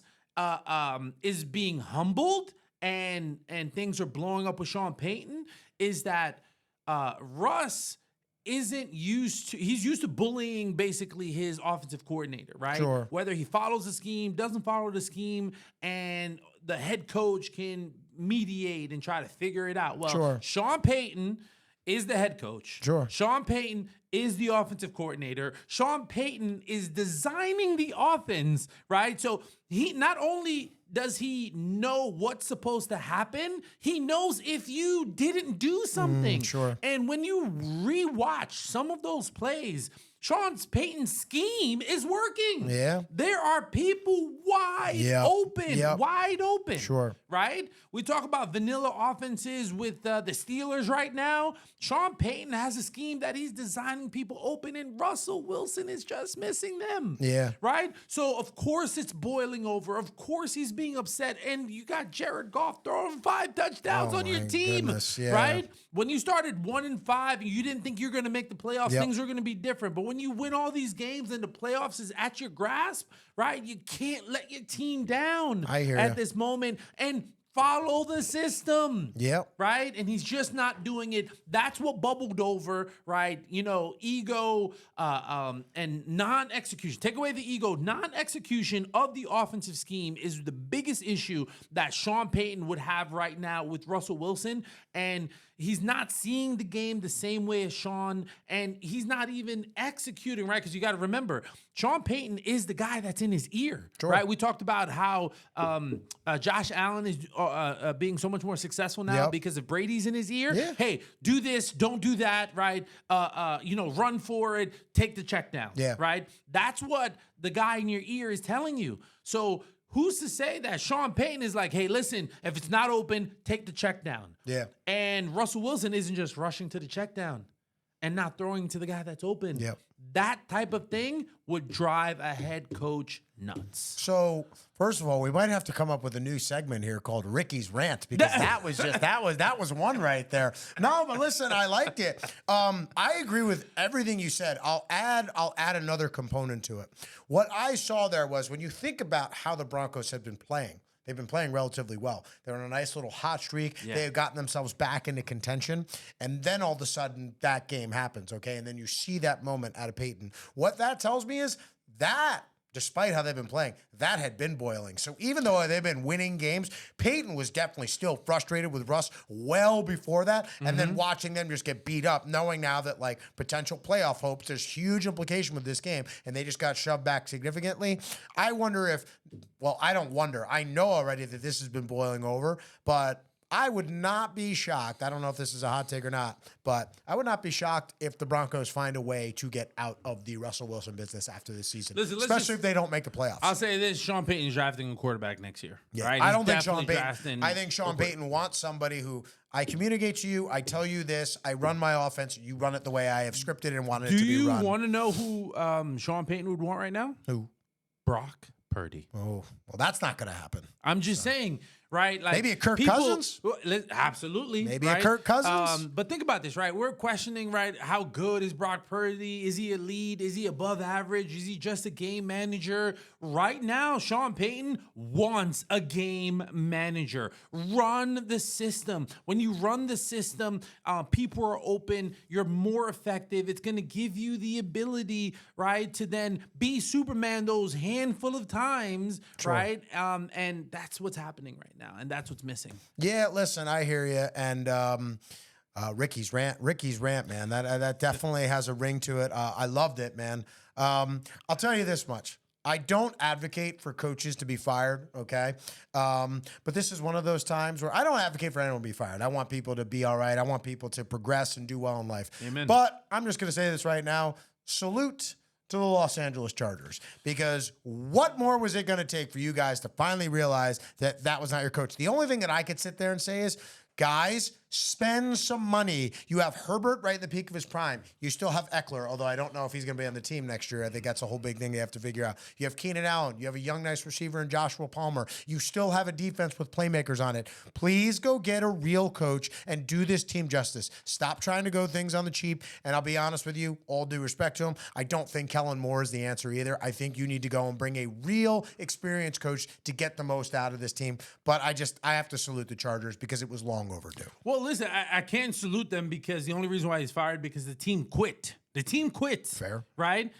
is being humbled and things are blowing up with Sean Payton is that Russ isn't used to, he's used to bullying basically his offensive coordinator, right? Sure. Whether he follows the scheme, doesn't follow the scheme, and the head coach can mediate and try to figure it out. Well, Sure. Sean Payton is the head coach. Sure. Sean Payton is the offensive coordinator. Sean Payton is designing the offense, right? So he not only does he know what's supposed to happen, he knows if you didn't do something. Sure. And when you rewatch some of those plays, Sean Payton's scheme is working. Yeah. There are people wide open. Sure. Right? We talk about vanilla offenses with the Steelers right now. Sean Payton has a scheme that he's designing people open, and Russell Wilson is just missing them. Yeah. Right? So, of course, it's boiling over. Of course, he's being upset. And you got Jared Goff throwing 5 touchdowns on your team. Goodness, yeah. Right? When you started 1-5 and you didn't think you're going to make the playoffs, things are going to be different. But when you win all these games and the playoffs is at your grasp, right? You can't let your team down at this moment and follow the system. Yep. Right? And he's just not doing it. That's what bubbled over, right? You know, ego and non-execution. Take away the ego. Non-execution of the offensive scheme is the biggest issue that Sean Payton would have right now with Russell Wilson. And he's not seeing the game the same way as Sean, and he's not even executing, right? Because you got to remember, Sean Payton is the guy that's in his ear, right? We talked about how Josh Allen is being so much more successful now because of Brady's in his ear. Yeah. Hey, do this, don't do that, right? Run for it, take the check down, right? That's what the guy in your ear is telling you. So who's to say that Sean Payton is like, hey, listen, if it's not open, take the check down. Yeah. And Russell Wilson isn't just rushing to the check down and not throwing to the guy that's open. Yep. That type of thing would drive a head coach nuts. So, first of all, we might have to come up with a new segment here called Ricky's Rant, because that was one right there. No, but listen, I liked it. I agree with everything you said. I'll add another component to it. What I saw there was, when you think about how the Broncos have been playing, they've been playing relatively well. They're on a nice little hot streak. Yeah. They have gotten themselves back into contention. And then all of a sudden, that game happens, okay? And then you see that moment out of Peyton. What that tells me is that, despite how they've been playing, that had been boiling. So even though they've been winning games, Peyton was definitely still frustrated with Russ well before that. And then watching them just get beat up, knowing now that, like, potential playoff hopes, there's huge implication with this game, and they just got shoved back significantly. I wonder if, well, I don't wonder. I know already that this has been boiling over, but I would not be shocked. I don't know if this is a hot take or not, but I would not be shocked if the Broncos find a way to get out of the Russell Wilson business after this season, especially if they don't make the playoffs. I'll say this: Sean Payton's drafting a quarterback next year. Yeah, right? I don't think Sean Payton. I think Sean Payton wants somebody who, I communicate to you, I tell you this, I run my offense, you run it the way I have scripted and wanted it to be run. Do you want to know who Sean Payton would want right now? Who? Brock Purdy. Oh, well, that's not going to happen. I'm just saying. Right, like maybe a Kirk Cousins. Absolutely, maybe a Kirk Cousins. But think about this, right? We're questioning, right? How good is Brock Purdy? Is he a lead? Is he above average? Is he just a game manager? Right now, Sean Payton wants a game manager. Run the system. When you run the system, people are open. You're more effective. It's going to give you the ability, right, to then be Superman those handful of times, right? And that's what's happening right now, and that's what's missing. Yeah, listen, I hear you. And Ricky's rant, man, that definitely has a ring to it. I loved it, man. I'll tell you this much. I don't advocate for coaches to be fired, okay? But this is one of those times where I don't advocate for anyone to be fired. I want people to be all right. I want people to progress and do well in life. Amen. But I'm just going to say this right now. Salute to the Los Angeles Chargers, because what more was it going to take for you guys to finally realize that that was not your coach? The only thing that I could sit there and say is, guys, spend some money. You have Herbert right at the peak of his prime. You still have Eckler, although I don't know if he's going to be on the team next year. I think that's a whole big thing they have to figure out. You have Keenan Allen. You have a young, nice receiver in Joshua Palmer. You still have a defense with playmakers on it. Please go get a real coach and do this team justice. Stop trying to go things on the cheap. And I'll be honest with you, all due respect to him, I don't think Kellen Moore is the answer either. I think you need to go and bring a real experienced coach to get the most out of this team. But I have to salute the Chargers because it was long overdue. Well, Well, listen, I can't salute them because the only reason why he's fired because the team quit. The team quit. Fair. Right?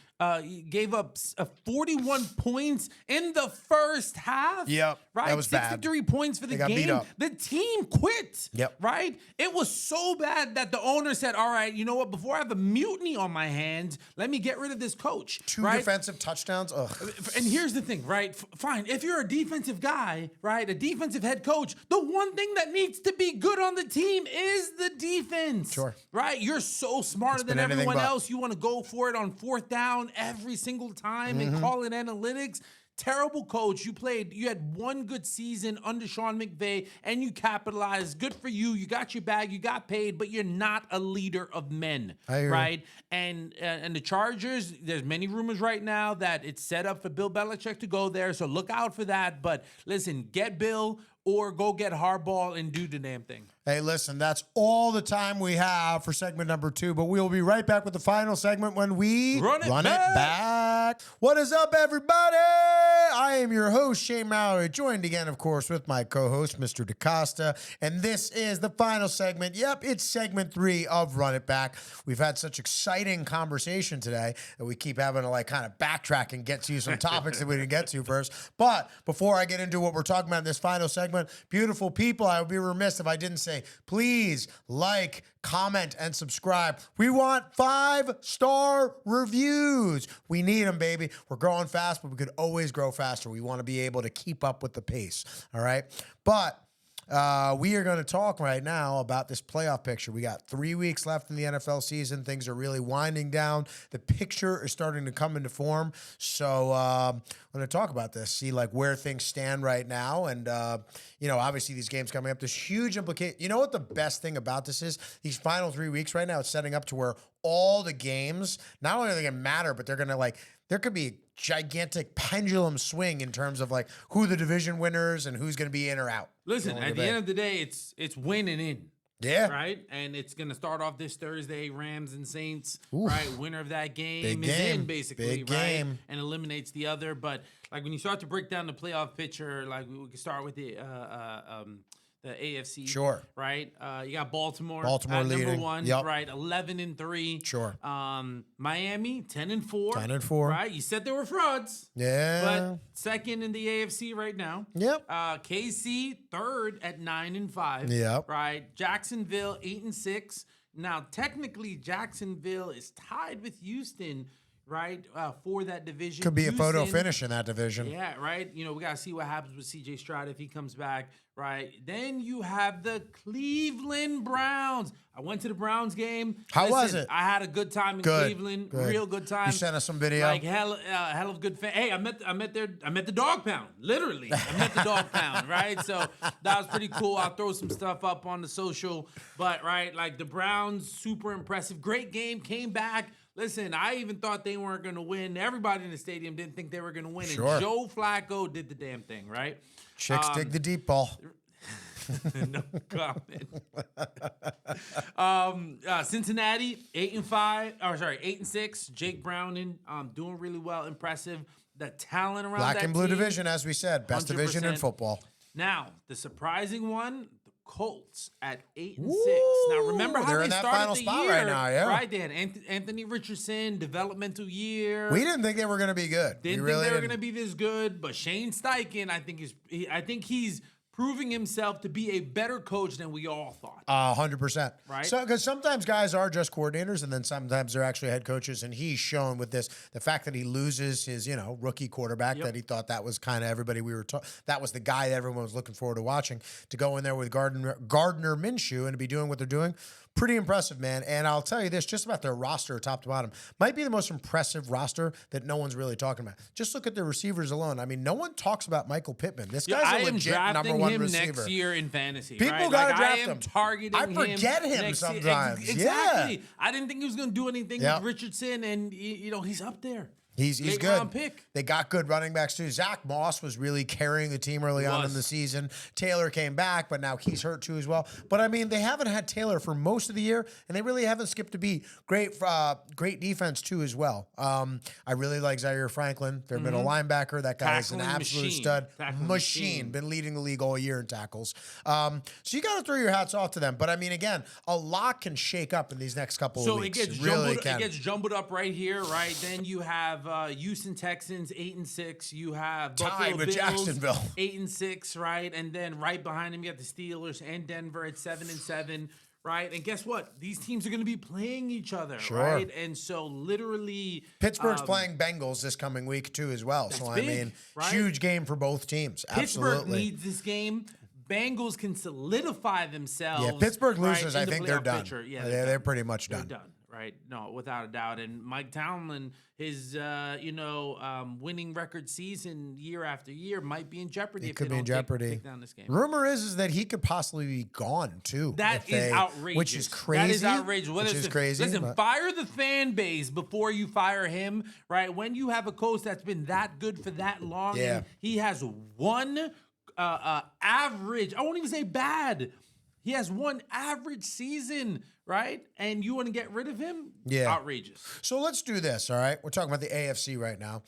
He gave up 41 points in the first half. Yep. Right? That was 63 points for the got beat game. up. The team quit. Yep. Right? It was so bad that the owner said, all right, you know what? Before I have a mutiny on my hands, let me get rid of this coach. Two right? defensive touchdowns. Ugh. And here's the thing, right? Fine. If you're a defensive guy, right, a defensive head coach, the one thing that needs to be good on the team is the defense. Sure. Right? You're so smarter than anything everyone but. else. You want to go for it on fourth down every single time and call it analytics. Terrible coach. You had one good season under Sean McVay and you capitalized. Good for you. You got your bag. You got paid, but you're not a leader of men. I agree. Right? And the Chargers, there's many rumors right now that it's set up for Bill Belichick to go there. So look out for that. But listen, get Bill or go get Harbaugh and do the damn thing. Hey, listen, that's all the time we have for segment number 2, but we'll be right back with the final segment when we Run it back. What is up, everybody? I am your host, Shane Mallory, joined again, of course, with my co-host, Mr. DaCosta, and this is the final segment. Yep, it's segment 3 of Run It Back. We've had such exciting conversation today that we keep having to kind of backtrack and get to you some topics that we didn't get to first. But before I get into what we're talking about in this final segment, beautiful people, I would be remiss if I didn't say, please like, comment, and subscribe. We want 5-star reviews. We need them, baby. We're growing fast, but we could always grow faster. We want to be able to keep up with the pace. All right. But we are going to talk right now about this playoff picture. We got 3 weeks left in the NFL season. Things are really winding down. The picture is starting to come into form. So I'm going to talk about this, see where things stand right now. And, obviously these games coming up, there's huge implication. You know what the best thing about this is? These final 3 weeks right now, it's setting up to where all the games, not only are they going to matter, but they're going to there could be a gigantic pendulum swing in terms of who the division winners and who's going to be in or out. Listen, at the end of the day, it's win and in. Yeah. Right? And it's going to start off this Thursday, Rams and Saints, Oof. right? Winner of that game Big is game. in, basically, Big right? game. And eliminates the other. But, when you start to break down the playoff picture, we can start with the AFC. Sure. Right? You got Baltimore Baltimore at leading. number 1, Yep. right? 11-3. Sure. Miami, 10-4. 10-4. Right? You said they were frauds. Yeah. But second in the AFC right now. Yep. KC, third at 9-5. Yep. Right? Jacksonville, 8-6. Now, technically, Jacksonville is tied with Houston, right, for that division. Could be a photo Houston, finish in that division. Yeah, right. We got to see what happens with C.J. Stroud if he comes back, right? Then you have the Cleveland Browns. I went to the Browns game. How was it? I had a good time in Cleveland. Good. Real good time. You sent us some video. Hell of good fan. Hey, I met the dog pound. Literally, I met the dog pound. Right, so that was pretty cool. I'll throw some stuff up on the social. But right, the Browns, super impressive. Great game. Came back. Listen, I even thought they weren't going to win. Everybody in the stadium didn't think they were going to win. Sure. And Joe Flacco did the damn thing, right? Chicks dig the deep ball. No comment. Cincinnati, 8-6. Jake Browning, doing really well, impressive. The talent around Black that and blue team, division, as we said, best division in 100%. football. Now, the surprising one, the Colts at 8-6. Ooh, Now, remember how they're they in that started final the spot year, right now, yeah. Right? They had Anthony Richardson, developmental year. We didn't think they were going to be good. Didn't we really think they were didn't. going to be this good, but Shane Steichen, I think he's proving himself to be a better coach than we all thought. 100%. Right? So, because sometimes guys are just coordinators, and then sometimes they're actually head coaches. And he's shown with this, the fact that he loses his, rookie quarterback, that he thought that was kind of everybody that was the guy that everyone was looking forward to watching, to go in there with Gardner Minshew and to be doing what they're doing. Pretty impressive, man. And I'll tell you this, just about their roster, top to bottom, might be the most impressive roster that no one's really talking about. Just look at the receivers alone. I mean, no one talks about Michael Pittman. This guy's a legit number one him receiver. Next year in fantasy. People got to draft him. I am targeting him. I forget him sometimes. Exactly. Yeah. I didn't think he was going to do anything with Richardson, and he's up there. He's Late good. round pick. They got good running backs too. Zach Moss was really carrying the team early on in the season. Taylor came back, but now he's hurt too as well. But I mean, they haven't had Taylor for most of the year, and they really haven't skipped a beat. Great defense too as well. I really like Zaire Franklin, their middle linebacker. That guy is an absolute stud. Machine. Been leading the league all year in tackles. So you got to throw your hats off to them. But I mean, again, a lot can shake up in these next couple of weeks. So it gets jumbled up right here, right? Then you have Houston Texans 8-6. You have Buffalo Bills Jacksonville 8-6, right? And then right behind them you got the Steelers and Denver at 7-7, right? And guess what? These teams are going to be playing each other, right? And so literally Pittsburgh's playing Bengals this coming week too as well. So big, I mean, right? Huge game for both teams. Pittsburgh needs this game. Bengals can solidify themselves. Yeah, Pittsburgh loses. Right, I think they're done. Yeah, they're pretty much done. They're done, right? No, without a doubt. And Mike Tomlin, his winning record season year after year might be in jeopardy. It could be in jeopardy. Take down this game. Rumor is that he could possibly be gone too. That is outrageous. Which is crazy. That is outrageous. Which is crazy. Listen, fire the fan base before you fire him, right? When you have a coach that's been that good for that long, and he has one average, I won't even say bad. He has one average season, right? And you want to get rid of him? Yeah. Outrageous. So let's do this, all right? We're talking about the AFC right now.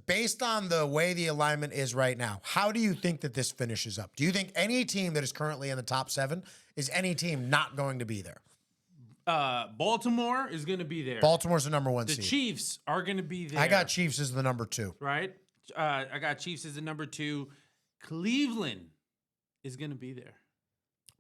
Based on the way the alignment is right now, how do you think that this finishes up? Do you think any team that is currently in the top 7 is any team not going to be there? Baltimore is going to be there. Baltimore's the number 1 seed. The Chiefs are going to be there. I got Chiefs as the number 2. Right? I got Chiefs as the number 2. Cleveland is going to be there.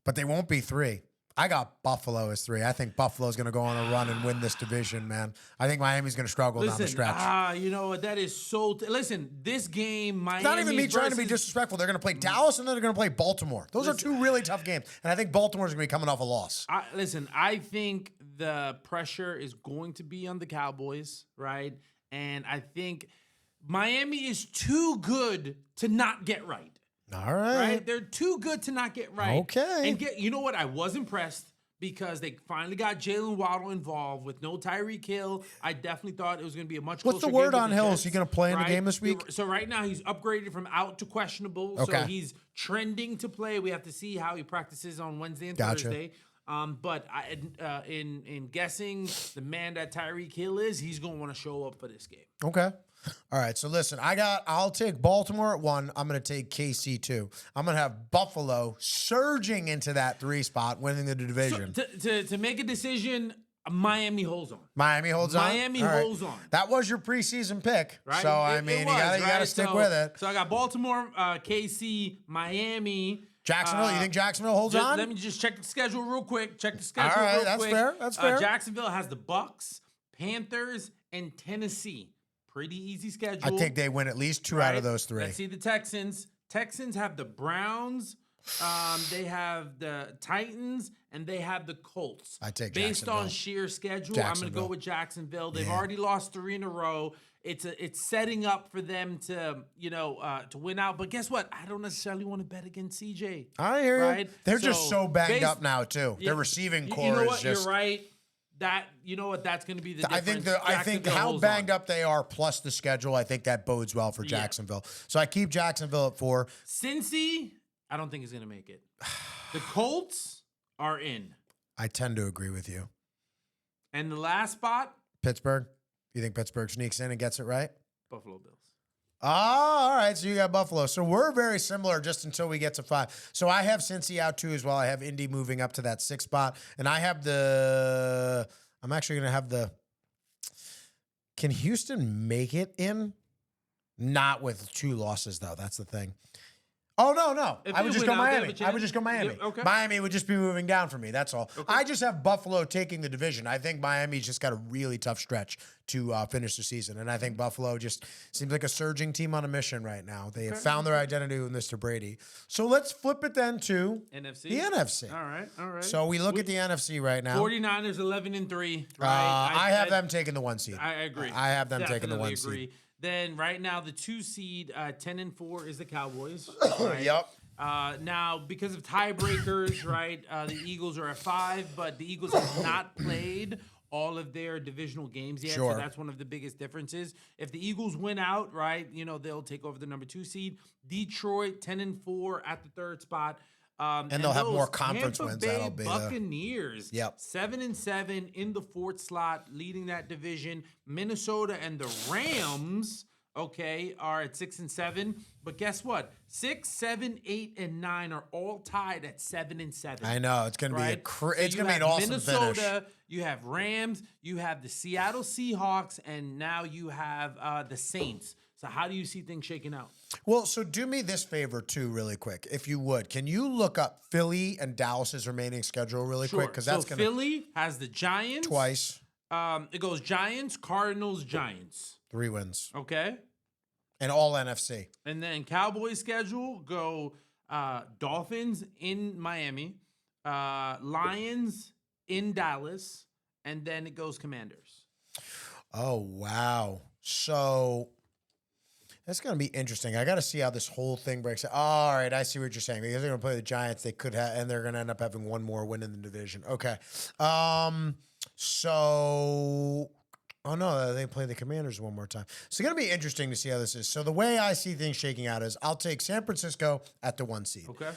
But they won't be 3. I got Buffalo as 3. I think Buffalo's going to go on a run and win this division, man. I think Miami's going to struggle down the stretch. You know what? That is so... Listen, this game, Miami... It's not even me trying to be disrespectful. They're going to play Dallas and then they're going to play Baltimore. Those are 2 really tough games. And I think Baltimore's going to be coming off a loss. I think the pressure is going to be on the Cowboys, right? And I think Miami is too good to not get right. All right. They're too good to not get right. Okay. And you know what? I was impressed because they finally got Jalen Waddle involved with no Tyreek Hill. I definitely thought it was going to be a much closer game. What's the word on Hill? Jets, Is he going to play in the game this week? So right now he's upgraded from out to questionable. Okay. So he's trending to play. We have to see how he practices on Wednesday and Thursday. But in guessing the man that Tyreek Hill is, he's going to want to show up for this game. Okay. All right. So listen, I'll take Baltimore at 1. I'm going to take KC 2. I'm going to have Buffalo surging into that 3 spot, winning the division. So to make a decision, Miami holds on. Miami holds on. Miami holds on. That was your preseason pick, right? So I mean, you got to stick with it. So I got Baltimore, KC, Miami. Jacksonville. You think Jacksonville holds on? Let me just check the schedule real quick. All right, that's fair. That's fair. Jacksonville has the Bucks, Panthers, and Tennessee. Pretty easy schedule. I think they win at least 2 out of those 3. Let's see the Texans. Texans have the Browns. They have the Titans, and they have the Colts. I take based on sheer schedule. I'm going to go with Jacksonville. They've already lost 3 in a row. It's setting up for them to to win out. But guess what? I don't necessarily want to bet against CJ. I hear you. They're just so banged up now too. Their receiving core you know what? is just. You're right. That's going to be the difference. I think how banged up they are, plus the schedule, I think that bodes well for Jacksonville. So I keep Jacksonville at 4. Cincy, I don't think is going to make it. The Colts are in. I tend to agree with you. And the last spot, Pittsburgh. You think Pittsburgh sneaks in and gets it right? Buffalo Bills. Oh, all right. So you got Buffalo. So we're very similar just until we get to 5. So I have Cincy out 2 as well. I have Indy moving up to that 6th spot. And I have I'm actually going to have can Houston make it in? Not with 2 losses, though. That's the thing. Oh, no. I would just go Miami. Okay. Miami would just be moving down for me. That's all. Okay. I just have Buffalo taking the division. I think Miami's just got a really tough stretch to finish the season. And I think Buffalo just seems like a surging team on a mission right now. They have found their identity with Mr. Brady. So let's flip it then to NFC. The NFC. All right. So we look at the NFC right now. 49ers 11-3. Right? I have them taking the 1 seed. I agree. I have them taking the Definitely 1 seed. Then right now the 2 seed 10-4 is the Cowboys. Right? Yep. Now, because of tiebreakers, right, the Eagles are at 5, but the Eagles have not played all of their divisional games yet. Sure. So that's one of the biggest differences. If the Eagles win out, right, they'll take over the number 2 seed. Detroit 10-4 at the 3rd spot. And they'll have more conference Tampa wins. Bay That'll be Buccaneers. Yep. 7-7 in the 4th slot, leading that division. Minnesota and the Rams, okay, are at 6-7. But guess what? 6, 7, 8, and 9 are all tied at 7-7. I know it's going to right? be it's going to be an awesome Minnesota, finish. You have Rams, you have the Seattle Seahawks, and now you have the Saints. So how do you see things shaking out? Well, so do me this favor too, really quick, if you would. Can you look up Philly and Dallas's remaining schedule really quick? Because that's going to Philly has the Giants twice. It goes Giants, Cardinals, Giants. 3 wins. Okay. And all NFC. And then Cowboys schedule go Dolphins in Miami, Lions in Dallas, and then it goes Commanders. Oh, wow. So that's going to be interesting. I got to see how this whole thing breaks out. All right, I see what you're saying. Because they're going to play the Giants, they could have, and they're going to end up having one more win in the division. Okay. So, oh no, they play the Commanders one more time. So it's going to be interesting to see how this is. So the way I see things shaking out is I'll take San Francisco at the 1 seed. Okay.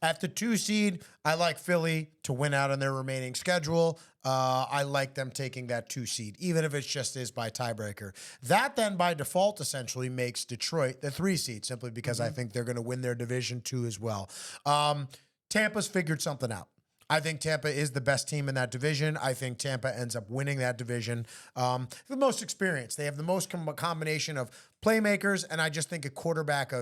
At the 2 seed, I like Philly to win out on their remaining schedule. I like them taking that 2 seed, even if it just is by tiebreaker. That then by default essentially makes Detroit the 3 seed, simply because I think they're going to win their division too as well. Tampa's figured something out. I think Tampa is the best team in that division. I think Tampa ends up winning that division. The most experience. They have the most combination of playmakers, and I just think a quarterback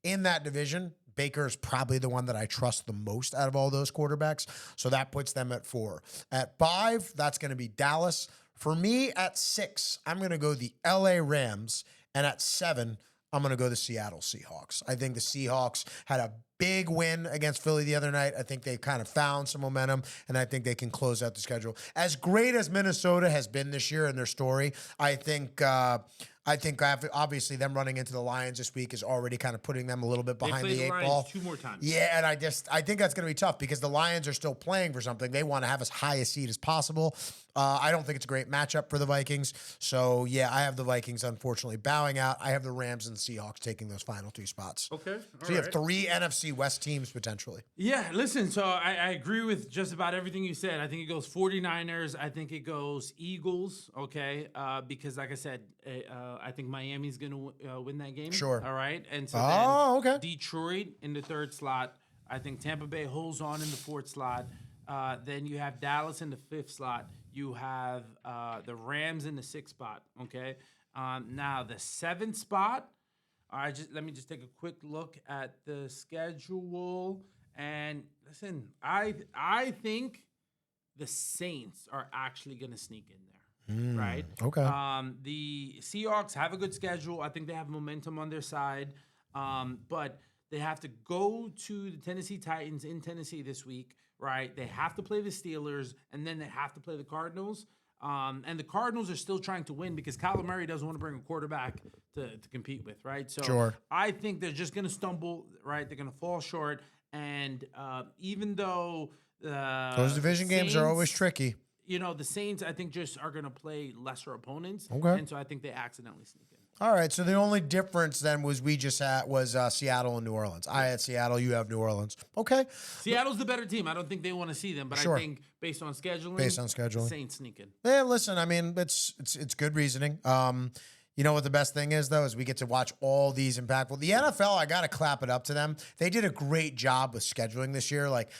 in that division. Baker is probably the one that I trust the most out of all those quarterbacks. So that puts them at 4. At 5, that's going to be Dallas. For me, at 6, I'm going to go the LA Rams. And at 7, I'm going to go the Seattle Seahawks. I think the Seahawks had a big win against Philly the other night. I think they kind of found some momentum, and I think they can close out the schedule. As great as Minnesota has been this year in their story, I think obviously them running into the Lions this week is already kind of putting them a little bit behind the 8 ball. 2 more times. Yeah, and I think that's going to be tough because the Lions are still playing for something. They want to have as high a seed as possible. I don't think it's a great matchup for the Vikings. So, yeah, I have the Vikings, unfortunately, bowing out. I have the Rams and the Seahawks taking those final 2 spots. Okay. So you have 3 NFC West teams potentially. Yeah, listen, so I agree with just about everything you said. I think it goes 49ers. I think it goes Eagles, okay? Because, like I said, I think Miami's going to win that game. Sure. All right? And so okay. Detroit in the 3rd slot. I think Tampa Bay holds on in the 4th slot. Then you have Dallas in the 5th slot. You have the Rams in the 6th spot, okay? Now, the 7th spot, let me just take a quick look at the schedule. And listen, I think the Saints are actually going to sneak in there, right? Okay. The Seahawks have a good schedule. I think they have momentum on their side, but they have to go to the Tennessee Titans in Tennessee this week, right? They have to play the Steelers, and then they have to play the Cardinals. And the Cardinals are still trying to win because Kyler Murray doesn't want to bring a quarterback to compete with, right? So Sure. I think they're just going to stumble, right? They're going to fall short. And even though those division games are always tricky. The Saints, I think, just are going to play lesser opponents. Okay. And so I think they accidentally sneak in. All right, so the only difference then was Seattle and New Orleans. I had Seattle, you have New Orleans. Okay. Seattle's the better team. I don't think they want to see them, but Sure. I think based on scheduling, Saints sneak in. Yeah, listen, I mean, it's good reasoning. You know what the best thing is, though, is we get to watch all these impactful. The NFL, I got to clap it up to them. They did a great job with scheduling this year. Like,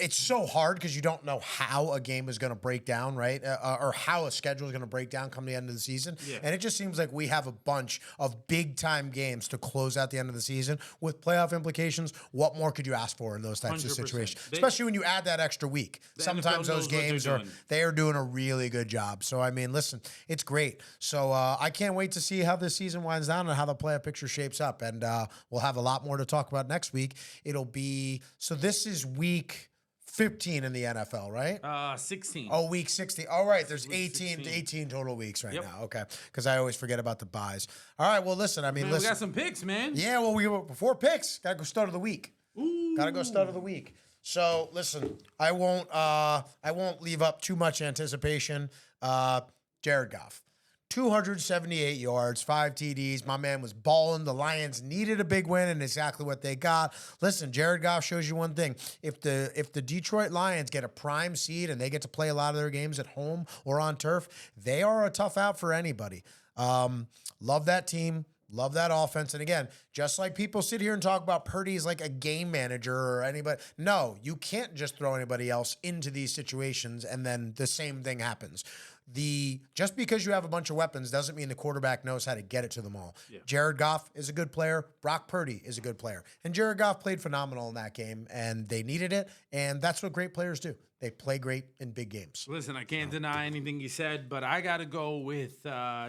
it's so hard because you don't know how a game is going to break down, right? Or how a schedule is going to break down come the end of the season. Yeah. And it just seems like we have a bunch of big-time games to close out the end of the season with playoff implications. What more could you ask for in those types 100%. Of situations? Especially when you add that extra week. Sometimes those games are doing a really good job. So, I mean, listen, it's great. So, I can't wait to see how this season winds down and how the playoff picture shapes up. And we'll have a lot more to talk about next week. It'll be, so this is week 15 in the NFL, right? 16. Oh, week 16. All right, there's Week 18 16. total weeks right Yep. now. Okay, because I always forget about the buys. All right, well, listen, I mean, Man, listen. we got some picks, man. Yeah, well, before picks, gotta go start of the week. Gotta go start of the week. So listen, I won't leave up too much anticipation. Jared Goff. 278 yards, 5 TDs. My man was balling. The Lions needed a big win, and exactly what they got. Listen, Jared Goff shows you one thing. If the Detroit Lions get a prime seed and they get to play a lot of their games at home or on turf, they are a tough out for anybody. Love that team. Love that offense. And again, just like people sit here and talk about Purdy as like a game manager or anybody. No, you can't just throw anybody else into these situations and then the same thing happens. Just because you have a bunch of weapons doesn't mean the quarterback knows how to get it to them all. Yeah. Jared Goff is a good player. Brock Purdy is a good player. And Jared Goff played phenomenal in that game, and they needed it, and that's what great players do. They play great in big games. Listen, I can't deny anything you said, but I got to go with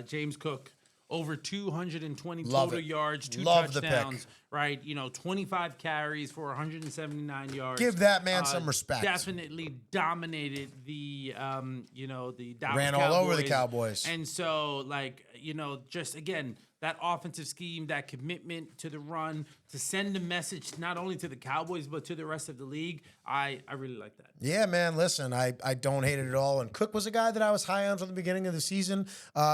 James Cook. Over 220 total yards, 2 touchdowns, right? 25 carries for 179 yards. Give that man some respect. Definitely dominated the Dallas Ran all Cowboys. over the Cowboys. And so, just again, that offensive scheme, that commitment to the run, to send a message not only to the Cowboys but to the rest of the league, I really like that. Yeah, man, listen, I don't hate it at all. And Cook was a guy that I was high on from the beginning of the season.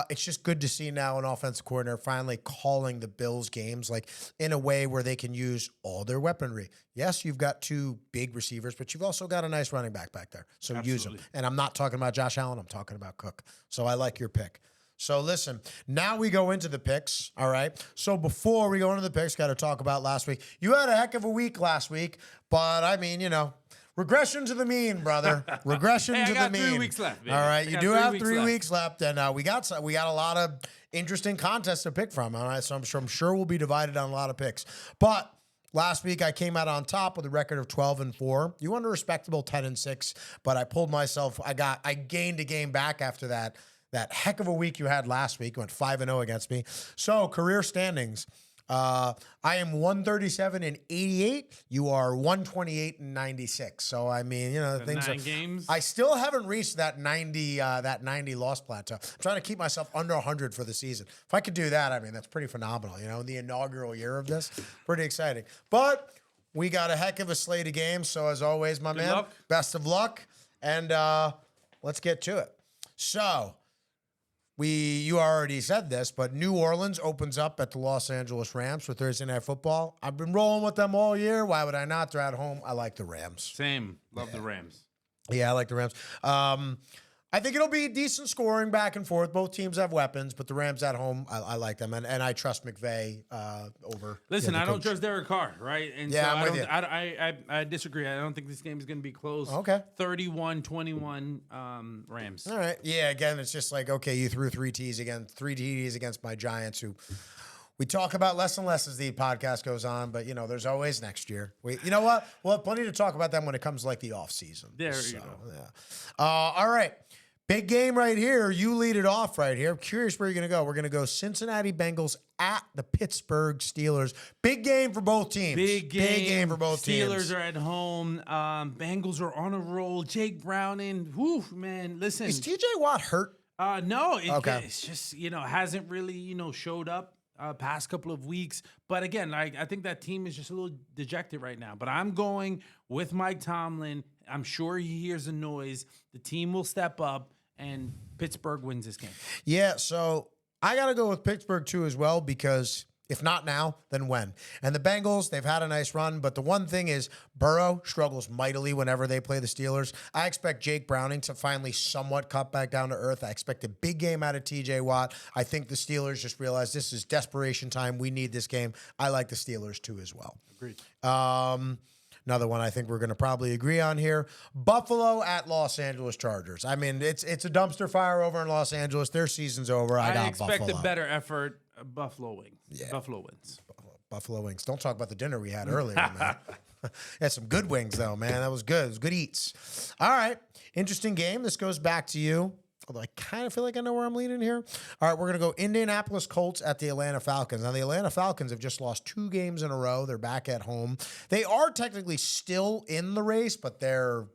It's just good to see now an offensive coordinator finally calling the Bills games like in a way where they can use all their weaponry. Yes, you've got 2 big receivers, but you've also got a nice running back there. So use them. And I'm not talking about Josh Allen. I'm talking about Cook. So I like your pick. So listen, now we go into the picks, all right? So before we go into the picks, got to talk about last week. You had a heck of a week last week, but I mean, regression to the mean, brother. Regression to the mean. 3 weeks left, baby. All right, you do have 3 left. weeks left, and we got a lot of interesting contests to pick from. All right, so I'm sure we'll be divided on a lot of picks. But last week I came out on top with a record of 12-4. You went a respectable 10-6, but I pulled myself. I gained a game back after that heck of a week you had last week. You went 5-0 against me. So career standings. I am 137-88. You are 128-96. So I mean, things 9 games. I still haven't reached that 90 loss plateau. I'm trying to keep myself under 100 for the season. If I could do that, I mean, that's pretty phenomenal. The inaugural year of this, pretty exciting. But we got a heck of a slate of games. So as always, my man, luck. Best of luck, and let's get to it. So. You already said this, but New Orleans opens up at the Los Angeles Rams for Thursday Night Football. I've been rolling with them all year. Why would I not? They're at home. I like the Rams. Same. Love the Rams. Yeah, I like the Rams. I think it'll be decent scoring back and forth. Both teams have weapons, but the Rams at home, I like them. And I trust McVay over. Listen, I don't trust Derek Carr, right? And yeah, so I'm with you. I disagree. I don't think this game is going to be close. Okay. 31-21 Rams. All right. Yeah, again, it's just like, okay, you threw 3 TDs against my Giants, who we talk about less and less as the podcast goes on, but, there's always next year. You know what? We'll have plenty to talk about them when it comes to, the offseason. There you go. Yeah. All right. Big game right here. You lead it off right here. I'm curious where you're going to go. We're going to go Cincinnati Bengals at the Pittsburgh Steelers. Big game for both teams. Big game for both teams. Steelers are at home. Bengals are on a roll. Jake Browning. Whew, man. Listen. Is TJ Watt hurt? No. Okay. It's just, hasn't really, showed up past couple of weeks. But again, I think that team is just a little dejected right now. But I'm going with Mike Tomlin. I'm sure he hears a noise. The team will step up, and Pittsburgh wins this game. Yeah, so I got to go with Pittsburgh too as well, because if not now, then when? And the Bengals, they've had a nice run, but the one thing is Burrow struggles mightily whenever they play the Steelers. I expect Jake Browning to finally somewhat cut back down to earth. I expect a big game out of TJ Watt. I think the Steelers just realize this is desperation time. We need this game. I like the Steelers too as well. Agreed. Another one I think we're going to probably agree on here. Buffalo at Los Angeles Chargers. I mean, it's a dumpster fire over in Los Angeles. Their season's over. I got expect Buffalo. a better effort. Buffalo wins. Yeah. Buffalo wins. Buffalo wings. Don't talk about the dinner we had earlier, man. Had some good wings, though, man. That was good. It was good eats. All right. Interesting game. This goes back to you. Although I kind of feel like I know where I'm leading here. All right, we're going to go Indianapolis Colts at the Atlanta Falcons. Now, the Atlanta Falcons have just lost 2 games in a row. They're back at home. They are technically still in the race, but they're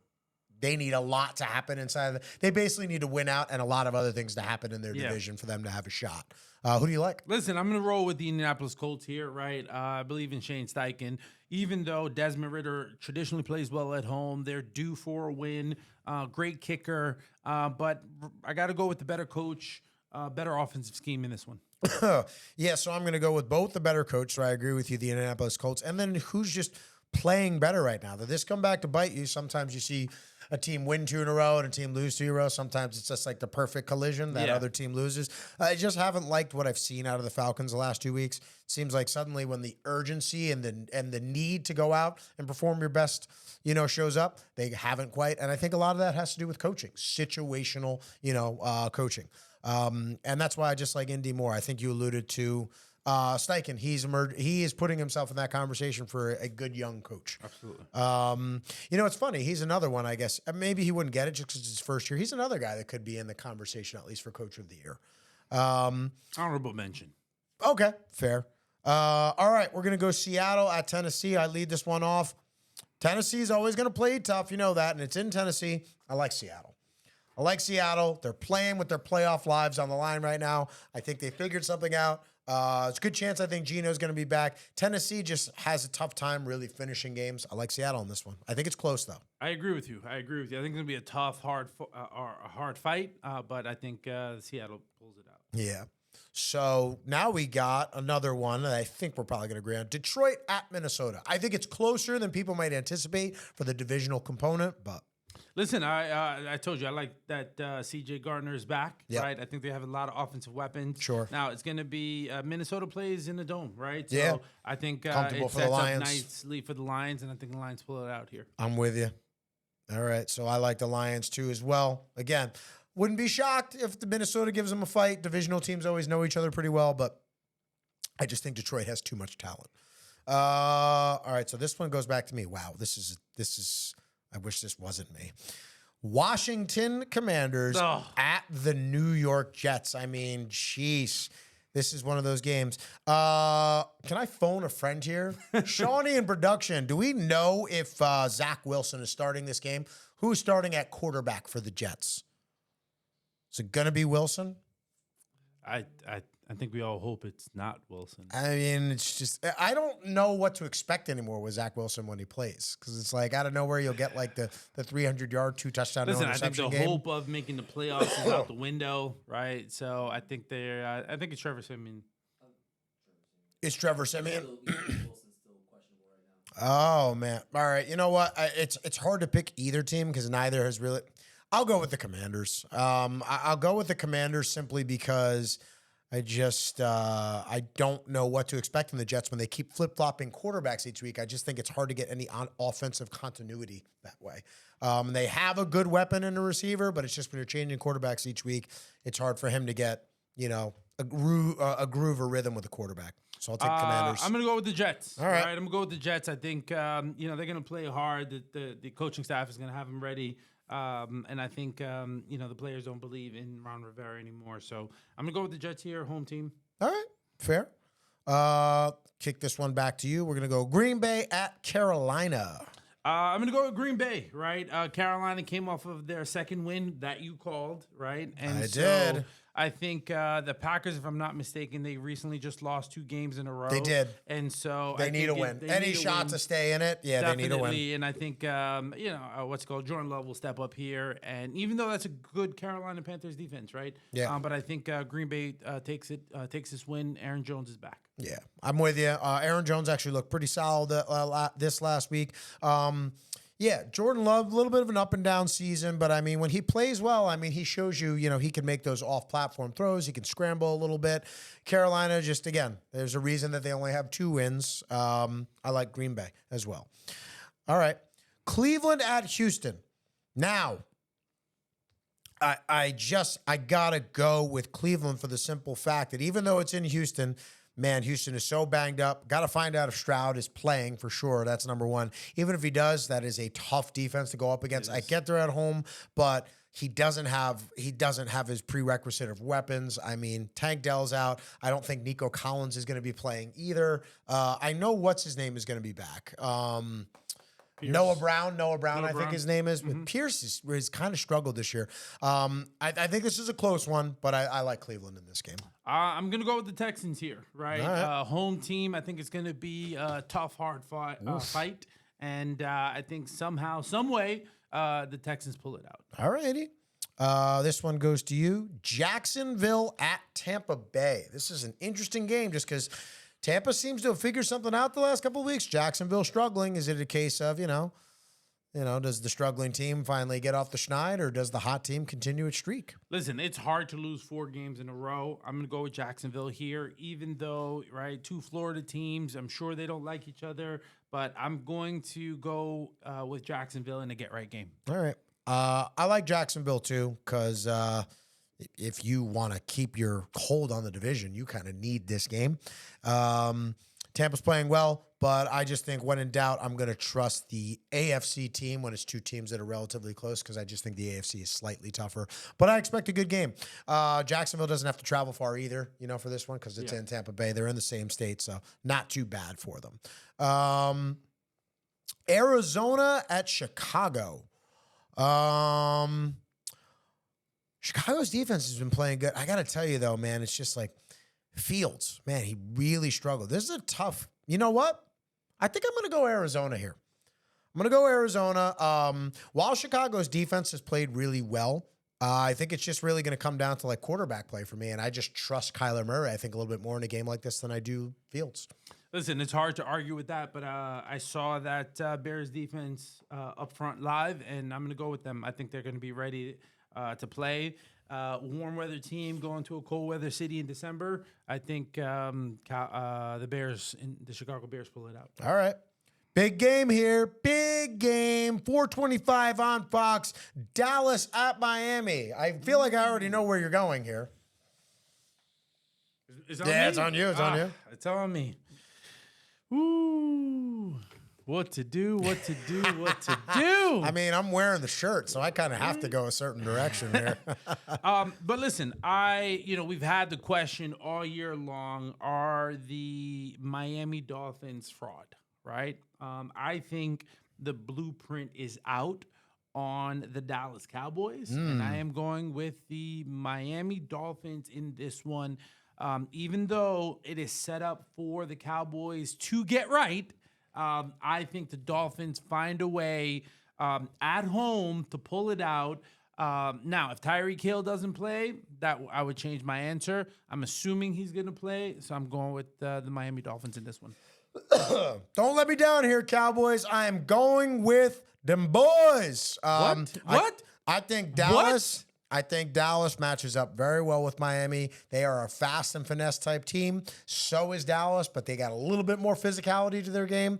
they need a lot to happen inside of they basically need to win out and a lot of other things to happen in their division for them to have a shot. Who do you like? Listen, I'm going to roll with the Indianapolis Colts here, right? I believe in Shane Steichen. Even though Desmond Ridder traditionally plays well at home, they're due for a win. Great kicker. But I got to go with the better coach, better offensive scheme in this one. Yeah, so I'm going to go with both the better coach. So I agree with you, the Indianapolis Colts. And then who's just playing better right now? Did this come back to bite you? Sometimes you see a team win 2 in a row and a team lose 2 in a row. Sometimes it's just like the perfect collision that other team loses. I just haven't liked what I've seen out of the Falcons the last 2 weeks. It seems like suddenly when the urgency and the need to go out and perform your best, shows up, they haven't quite. And I think a lot of that has to do with coaching, situational, coaching. And that's why I just like Indy more. I think you alluded to Steichen. He is putting himself in that conversation for a good young coach. Absolutely. It's funny. He's another one, I guess. Maybe he wouldn't get it just because it's his first year. He's another guy that could be in the conversation, at least for Coach of the Year. Honorable mention. Okay, fair. All right, we're going to go Seattle at Tennessee. I lead this one off. Tennessee's always going to play tough. You know that, and it's in Tennessee. I like Seattle. They're playing with their playoff lives on the line right now. I think they figured something out. It's a good chance I think Gino's going to be back. Tennessee just has a tough time really finishing games. I like Seattle in this one. I think it's close, though. I agree with you. I think it's going to be a tough, hard fight, but I think Seattle pulls it out. Yeah. So now we got another one that I think we're probably going to agree on. Detroit at Minnesota. I think it's closer than people might anticipate for the divisional component, but... Listen, I told you I like that C.J. Gardner is back, right? I think they have a lot of offensive weapons. Sure. Now it's going to be Minnesota plays in the dome, right? Yeah. So I think it Comfortable for the sets up Lions. nicely for the Lions, and I think the Lions pull it out here. I'm with you. All right, so I like the Lions too as well. Again, wouldn't be shocked if the Minnesota gives them a fight. Divisional teams always know each other pretty well, but I just think Detroit has too much talent. All right, so this one goes back to me. Wow, this is. I wish this wasn't me. Washington Commanders at the New York Jets. I mean, jeez. This is one of those games. Can I phone a friend here? Shawnee in production. Do we know if Zach Wilson is starting this game? Who's starting at quarterback for the Jets? Is it going to be Wilson? I think we all hope it's not Wilson. I mean, it's just, I don't know what to expect anymore with Zach Wilson when he plays. Because it's like, out of nowhere, you'll get like the 300-yard, 2-touchdown, no interception I think the game. hope of making the playoffs is out the window, right? So I think I think it's Trevor Siemian. It's Trevor Siemian. Oh, man. All right. You know what? It's hard to pick either team because neither has really. I'll go with the Commanders. I'll go with the Commanders simply because I just I don't know what to expect from the Jets when they keep flip-flopping quarterbacks each week. I just think it's hard to get any offensive continuity that way. They have a good weapon in a receiver, but it's just when you're changing quarterbacks each week, it's hard for him to get, a groove or rhythm with a quarterback. So I'll take the Commanders. I'm going to go with the Jets. All right. I'm going to go with the Jets. I think, they're going to play hard. The coaching staff is going to have them ready. And I think, the players don't believe in Ron Rivera anymore. So I'm going to go with the Jets here, home team. All right. Fair. Kick this one back to you. We're going to go Green Bay at Carolina. I'm going to go with Green Bay, right? Carolina came off of their second win that you called, right? And I did. I think the Packers, if I'm not mistaken, they recently just lost 2 games in a row. They did. And so they need a win. Any shot to stay in it, yeah, definitely, they need a win. And I think, Jordan Love will step up here. And even though that's a good Carolina Panthers defense, right? Yeah. But I think Green Bay takes this win. Aaron Jones is back. Yeah, I'm with you. Aaron Jones actually looked pretty solid this last week. Yeah, Jordan Love, a little bit of an up and down season, but I mean, when he plays well, I mean, he shows you, he can make those off-platform throws. He can scramble a little bit. Carolina, just again, there's a reason that they only have 2 wins. I like Green Bay as well. All right, Cleveland at Houston. Now, I gotta go with Cleveland for the simple fact that even though it's in Houston, man, Houston is so banged up. Got to find out if Stroud is playing for sure. That's number one. Even if he does, that is a tough defense to go up against. I get they're at home, but he doesn't have his prerequisite of weapons. I mean, Tank Dell's out. I don't think Nico Collins is going to be playing either. I know what's his name is going to be back. Noah Brown, Noah I think his name is. But Pierce has kind of struggled this year. I think this is a close one, but I like Cleveland in this game. I'm going to go with the Texans here, right? Home team. I think it's going to be a tough, hard fight. And I think somehow, some way, the Texans pull it out. All righty. This one goes to you. Jacksonville at Tampa Bay. This is an interesting game just because Tampa seems to have figured something out the last couple of weeks. Jacksonville struggling. Is it a case of, does the struggling team finally get off the schneid, or does the hot team continue its streak? Listen, it's hard to lose 4 games in a row. I'm going to go with Jacksonville here, even though, right, 2 Florida teams, I'm sure they don't like each other, but I'm going to go with Jacksonville in a get-right game. All right. I like Jacksonville, too, because if you want to keep your hold on the division, you kind of need this game. Tampa's playing well, but I just think when in doubt, I'm going to trust the AFC team when it's 2 teams that are relatively close, because I just think the AFC is slightly tougher. But I expect a good game. Jacksonville doesn't have to travel far either, for this one, because it's in Tampa Bay. They're in the same state, so not too bad for them. Arizona at Chicago. Chicago's defense has been playing good. I got to tell you, though, man, it's just like Fields. Man, he really struggled. This is a tough. You know what? I think I'm going to go Arizona here. I'm going to go Arizona. While Chicago's defense has played really well, I think it's just really going to come down to like quarterback play for me, and I just trust Kyler Murray, I think, a little bit more in a game like this than I do Fields. Listen, it's hard to argue with that, but I saw that Bears defense up front live, and I'm going to go with them. I think they're going to be ready to play. Warm weather team going to a cold weather city in December. I think the Chicago Bears pull it out. All right. Big game here. Big game. 4:25 on Fox. Dallas at Miami. I feel like I already know where you're going here. It's on me? It's on you. It's on me. Ooh, what to do? I mean, I'm wearing the shirt, so I kind of have to go a certain direction here. But listen, we've had the question all year long: are the Miami Dolphins fraud? Right? I think the blueprint is out on the Dallas Cowboys, and I am going with the Miami Dolphins in this one. Even though it is set up for the Cowboys to get right, I think the Dolphins find a way at home to pull it out. Now, if Tyreek Hill doesn't play, that I would change my answer. I'm assuming he's going to play, so I'm going with the Miami Dolphins in this one. Don't let me down here, Cowboys. I am going with them boys. What? I think Dallas. I think Dallas matches up very well with Miami. They are a fast and finesse type team. So is Dallas, but they got a little bit more physicality to their game.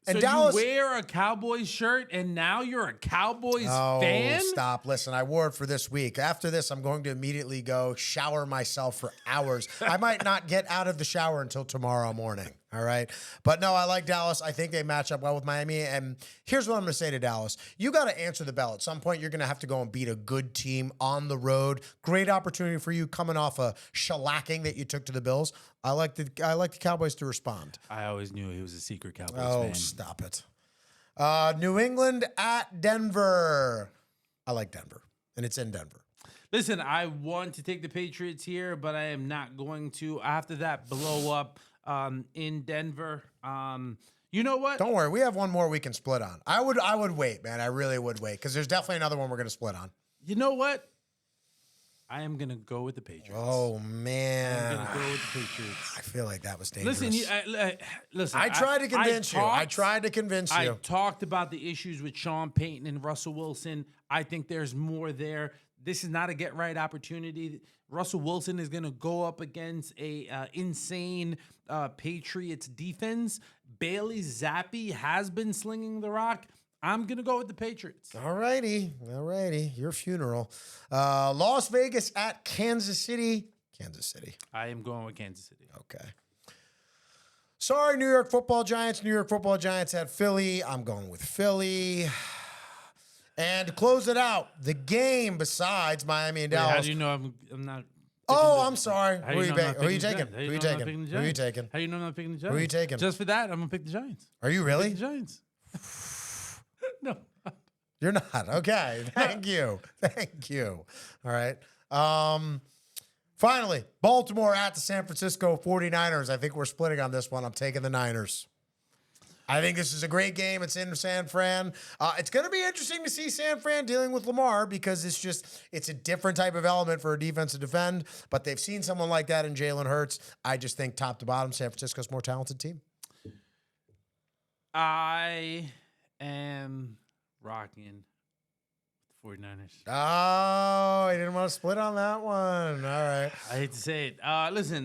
And so Dallas, you wear a Cowboys shirt, and now you're a Cowboys fan? Stop. Listen, I wore it for this week. After this, I'm going to immediately go shower myself for hours. I might not get out of the shower until tomorrow morning. All right. But no, I like Dallas. I think they match up well with Miami. And here's what I'm going to say to Dallas. You got to answer the bell. At some point, you're going to have to go and beat a good team on the road. Great opportunity for you coming off a shellacking that you took to the Bills. I like the Cowboys to respond. I always knew he was a secret Cowboys fan. Oh, stop it. New England at Denver. I like Denver, and it's in Denver. Listen, I want to take the Patriots here, but I am not going to. After that blow up in Denver, you know what? Don't worry, we have one more we can split on. I would wait, man. I really would wait, because there's definitely another one we're going to split on. You know what? I am going to go with the Patriots. Oh, man. I'm going to go with the Patriots. I feel like that was dangerous. Listen, I tried to convince you. I tried to convince you. I talked about the issues with Sean Payton and Russell Wilson. I think there's more there. This is not a get-right opportunity. Russell Wilson is going to go up against a insane Patriots defense. Bailey Zappi has been slinging the rock. I'm going to go with the Patriots. All righty. Your funeral. Las Vegas at Kansas City. Kansas City. I am going with Kansas City. Okay. Sorry, New York Football Giants. New York Football Giants at Philly. I'm going with Philly. And to close it out, the game besides Miami and Dallas. How do you know I'm not? I'm sorry. Who are you taking? How do you know I'm not picking the Giants? Who are you taking? How do you know I'm not picking the Giants? Who are you taking? Just for that, I'm going to pick the Giants. Are you really? Pick the Giants. No. You're not. Okay. Thank you. Thank you. All right. Finally, Baltimore at the San Francisco 49ers. I think we're splitting on this one. I'm taking the Niners. I think this is a great game. It's in San Fran. It's going to be interesting to see San Fran dealing with Lamar because it's a different type of element for a defense to defend, but they've seen someone like that in Jalen Hurts. I just think top to bottom, San Francisco's more talented team. I am rocking the 49ers. Oh, I didn't want to split on that one. All right. I hate to say it. Listen,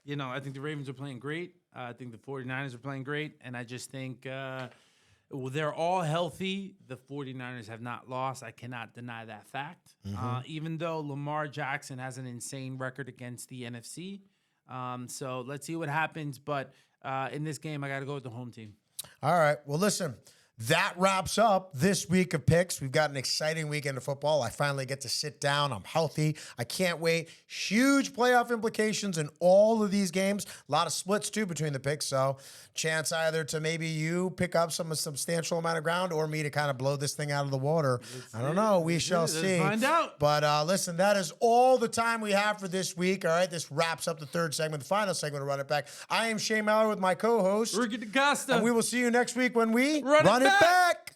you know, I think the Ravens are playing great. I think the 49ers are playing great. And I just think they're all healthy. The 49ers have not lost. I cannot deny that fact. Even though Lamar Jackson has an insane record against the NFC. So let's see what happens. But in this game, I got to go with the home team. All right. Well, listen. That wraps up this week of picks. We've got an exciting weekend of football. I finally get to sit down. I'm healthy. I can't wait. Huge playoff implications in all of these games. A lot of splits, too, between the picks. So chance either to maybe you pick up a substantial amount of ground or me to kind of blow this thing out of the water. I don't know. We shall see. Find out. But listen, that is all the time we have for this week. All right, this wraps up the third segment, the final segment of Run It Back. I am Shea Mallor with my co-host, Ricky DeCosta. and we will see you next week when we Run it back.